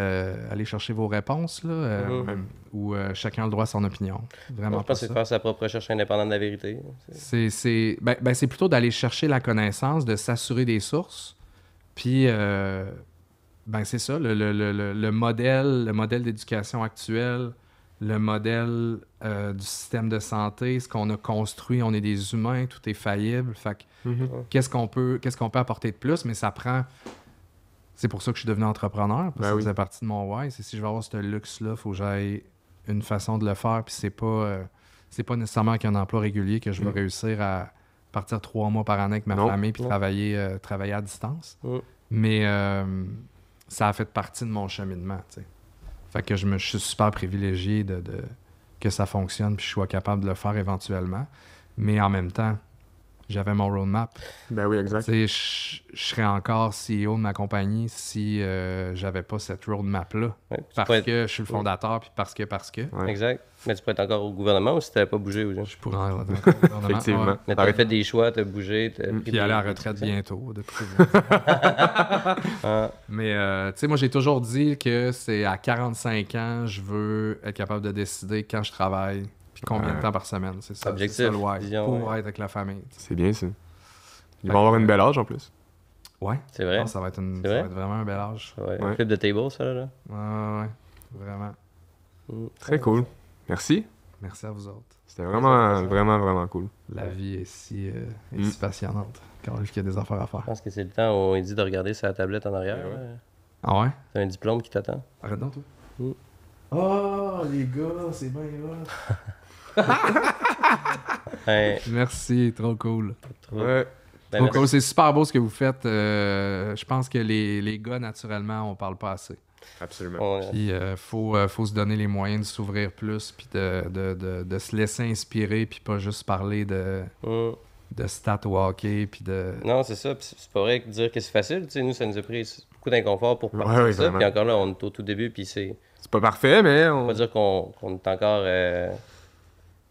vos réponses, là, où chacun a le droit à son opinion. Vraiment je pense que c'est de faire sa propre recherche indépendante de la vérité. C'est plutôt d'aller chercher la connaissance, de s'assurer des sources, puis... c'est ça, le modèle d'éducation actuel, le modèle du système de santé, ce qu'on a construit, on est des humains, tout est faillible. Fait que qu'est-ce qu'on peut apporter de plus? Mais ça prend c'est pour ça que je suis devenu entrepreneur, parce que ça oui. faisait partie de mon why. C'est si je veux avoir ce luxe-là, il faut que j'aille une façon de le faire, puis c'est pas nécessairement avec un emploi régulier que je vais réussir à partir 3 mois par année avec ma famille puis travailler à distance. Mais ça a fait partie de mon cheminement, tu sais. Fait que je suis super privilégié que ça fonctionne puis je sois capable de le faire éventuellement. Mais en même temps, j'avais mon roadmap. Ben oui, exact. Tu sais, je serais encore CEO de ma compagnie si j'avais pas cette roadmap-là. Ouais, parce que je suis le fondateur puis parce que. Ouais. Exact. Mais tu pourrais être encore au gouvernement ou si tu n'avais pas bougé? Ou Je pourrais en retraite au gouvernement. Effectivement. Ouais. Mais tu as fait des choix, tu as bougé. Puis aller à la retraite bientôt. Mais tu sais, moi, j'ai toujours dit que c'est à 45 ans, je veux être capable de décider quand je travaille puis combien de temps par semaine. C'est ça. Objectif, c'est ça le why, vision, pour être avec la famille. C'est bien ça. Ils vont avoir une belle âge en plus. Ouais. C'est vrai? Non, ça va être vraiment un bel âge. Ouais. Ouais. Flip de table, ça, là. Ouais. Vraiment. Très cool. Merci. Merci à vous autres. C'était vraiment, vraiment, vraiment cool. La vie est si passionnante. Quand il y a des affaires à faire. Je pense que c'est le temps où on dit de regarder sa tablette en arrière. Ouais. là. Ah ouais? T'as un diplôme qui t'attend. Arrête donc, toi. Mm. Oh, les gars, c'est bien là. Ouais. Merci, trop cool. Ouais. Ben, Trop merci. cool. C'est super beau ce que vous faites. Je pense que les gars, naturellement, on parle pas assez. Absolument. Puis faut se donner les moyens de s'ouvrir plus, puis de se laisser inspirer, puis pas juste parler de stats au hockey, puis de... Non, c'est ça. Puis c'est pas vrai de dire que c'est facile. Tu sais, nous, ça nous a pris beaucoup d'inconfort pour partir Ouais, de ça. vraiment. Puis encore là, on est au tout début. Puis c'est C'est pas parfait, mais on... pas dire qu'on est encore.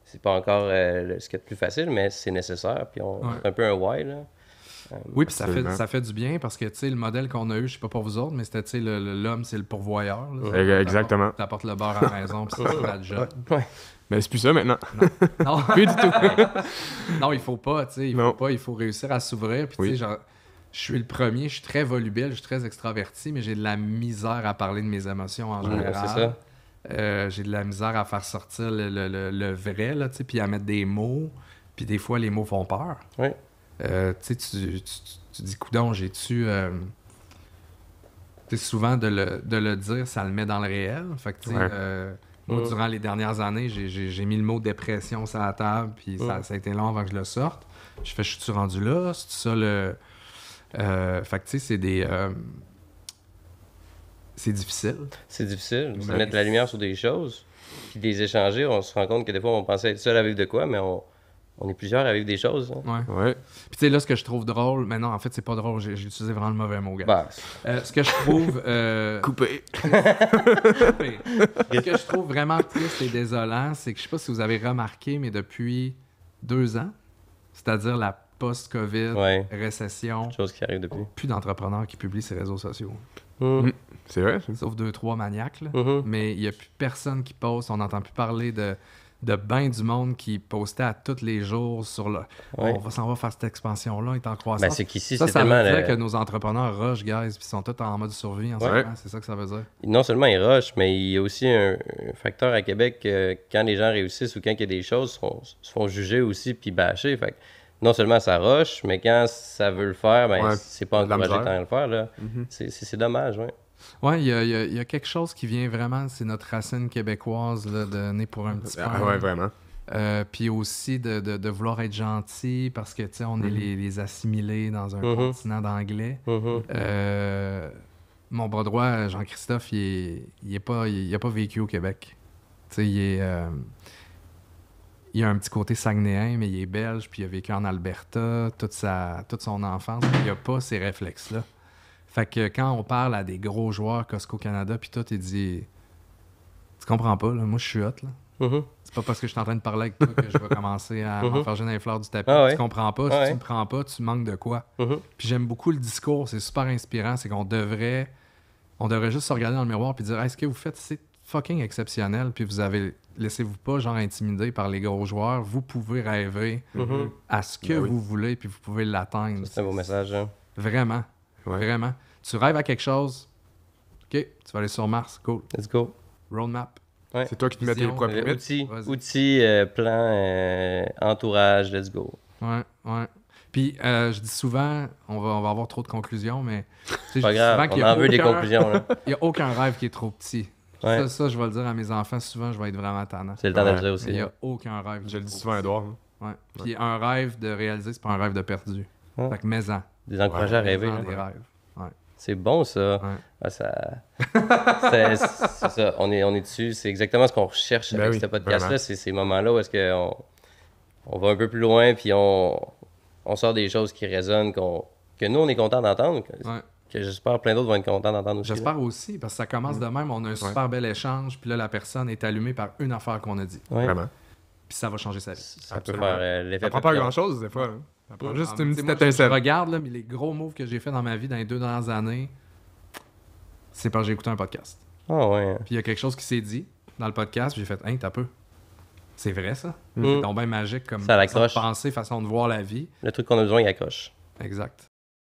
C'est pas encore ce qui est le plus facile, mais c'est nécessaire. Puis c'est un peu un why, là. Oui, puis Absolument. ça fait du bien, parce que, tu sais, le modèle qu'on a eu, je sais pas pour vous autres, mais c'était, tu sais, l'homme, c'est le pourvoyeur. Là. Exactement. T'apportes le beurre à la maison, puis c'est la job. Ouais. Mais c'est plus ça maintenant. Non. Plus du tout. Non, il faut pas, tu sais, il faut réussir à s'ouvrir, puis tu sais, genre, je suis le premier, je suis très volubile, je suis très extraverti, mais j'ai de la misère à parler de mes émotions en général. C'est ça. J'ai de la misère à faire sortir le vrai, là, tu sais, puis à mettre des mots, puis des fois, les mots font peur. Oui. Tu sais, tu dis, coudonc, j'ai-tu... Tu sais, souvent, de le dire, ça le met dans le réel. Fait que, tu sais, moi, durant les dernières années, j'ai mis le mot dépression sur la table, puis ça a été long avant que je le sorte. Je suis rendu là? C'est ça le... fait que, tu sais, c'est des... c'est difficile. C'est difficile. Mais- C'est mettre la lumière sur des choses, puis des échanger. On se rend compte que des fois, on pensait être seul à vivre de quoi, mais on est plusieurs à vivre des choses. Hein. Ouais. Ouais. Puis, tu sais, là, ce que je trouve drôle... Mais non, en fait, c'est pas drôle. J'ai utilisé vraiment le mauvais mot, gars. Bah, Ce que je trouve... Coupé. Ce que je trouve vraiment triste et désolant, c'est que je sais pas si vous avez remarqué, mais depuis 2 ans, c'est-à-dire la post-COVID, Ouais. récession, chose qui arrive depuis. plus d'entrepreneurs qui publient ses réseaux sociaux. C'est vrai, ça. Sauf 2-3 maniaques, là. Mhm. Mais il n'y a plus personne qui poste. On n'entend plus parler de ben du monde qui postait à tous les jours sur le... Ouais. On va s'en va faire cette expansion-là, est en croissance. Ben, c'est qu'ici, ça c'est veut tellement. dire que nos entrepreneurs rush, guys, puis sont tous en mode survie en ce Ouais. moment. C'est ça que ça veut dire. Non seulement ils rushent, mais il y a aussi un facteur à Québec que quand les gens réussissent ou quand il y a des choses, se font juger aussi puis bâcher. Fait que non seulement ça rush, mais quand ça veut le faire, ben, Ouais, c'est pas de la encouragé misère. tant à le faire. Là. C'est dommage, ouais. Ouais, il y a quelque chose qui vient vraiment, c'est notre racine québécoise, là, de né pour un petit Ah, pain. ouais, vraiment. Puis aussi de vouloir être gentil parce que, tu sais, on est les assimilés dans un Mhm. continent d'anglais. Mhm. Mon bras droit, Jean-Christophe, il a pas vécu au Québec. Tu sais, il a un petit côté saguenéen, mais il est belge, puis il a vécu en Alberta toute son enfance. Il a pas ces réflexes-là. Fait que quand on parle à des gros joueurs, Costco Canada, puis tout, il dit « Tu comprends pas, là, moi je suis hot, là. Mhm. C'est pas parce que je suis en train de parler avec toi que je vais commencer à m'enfarger dans les fleurs du tapis. Ah ouais. Tu comprends pas. Si Ah ouais. tu me prends pas, tu manques de quoi. Mhm. Puis j'aime beaucoup le discours. C'est super inspirant. C'est qu'on devrait juste se regarder dans le miroir puis dire hey, ce que vous faites, c'est fucking exceptionnel. Puis laissez-vous pas genre intimider par les gros joueurs. Vous pouvez rêver Mhm. à ce que Ben oui. vous voulez puis vous pouvez l'atteindre. C'est un beau message. Hein. Vraiment. Ouais. Vraiment. Tu rêves à quelque chose. OK, tu vas aller sur Mars. Cool. Let's go. Roadmap. C'est toi qui te mets tes Vision. propres limites. Outils, Vas-y. outils, plan, entourage, let's go. Ouais. Puis je dis souvent, on va avoir trop de conclusions, mais c'est pas grave, on en veut des conclusions. Il n'y a aucun rêve qui est trop petit. Ouais. Ça, je vais le dire à mes enfants souvent, je vais être vraiment tannant. C'est le temps de le dire aussi. Il n'y a aucun rêve. Je le dis souvent à Edouard. Ouais. Puis un rêve de réaliser, c'est pas un rêve de perdu. Fait que mets-en. Des encourager à rêver. Des rêves. Ouais. C'est bon, ça. Ouais. Ah, c'est ça. On est dessus. C'est exactement ce qu'on recherche avec ce podcast-là. C'est ces moments-là où est-ce qu'on on va un peu plus loin, puis on sort des choses qui résonnent, que nous, on est content d'entendre. Que j'espère plein d'autres vont être contents d'entendre aussi. J'espère aussi, parce que ça commence de même. On a un super bel échange, puis là, la personne est allumée par une affaire qu'on a dit. Vraiment. Puis ça va changer sa vie. Ça peut faire l'effet. Ça prend pas grand-chose, des fois. Hein. Ça prend juste une petite étincelle. Je regarde, là, mais les gros moves que j'ai fait dans ma vie dans les 2 dernières années, c'est parce que j'ai écouté un podcast. Ah ouais. Puis il y a quelque chose qui s'est dit dans le podcast, puis j'ai fait « Hein, t'as peu. » C'est vrai, ça? Mm. C'est donc bien magique comme façon de penser, façon de voir la vie. Le truc qu'on a besoin, il accroche. Exact.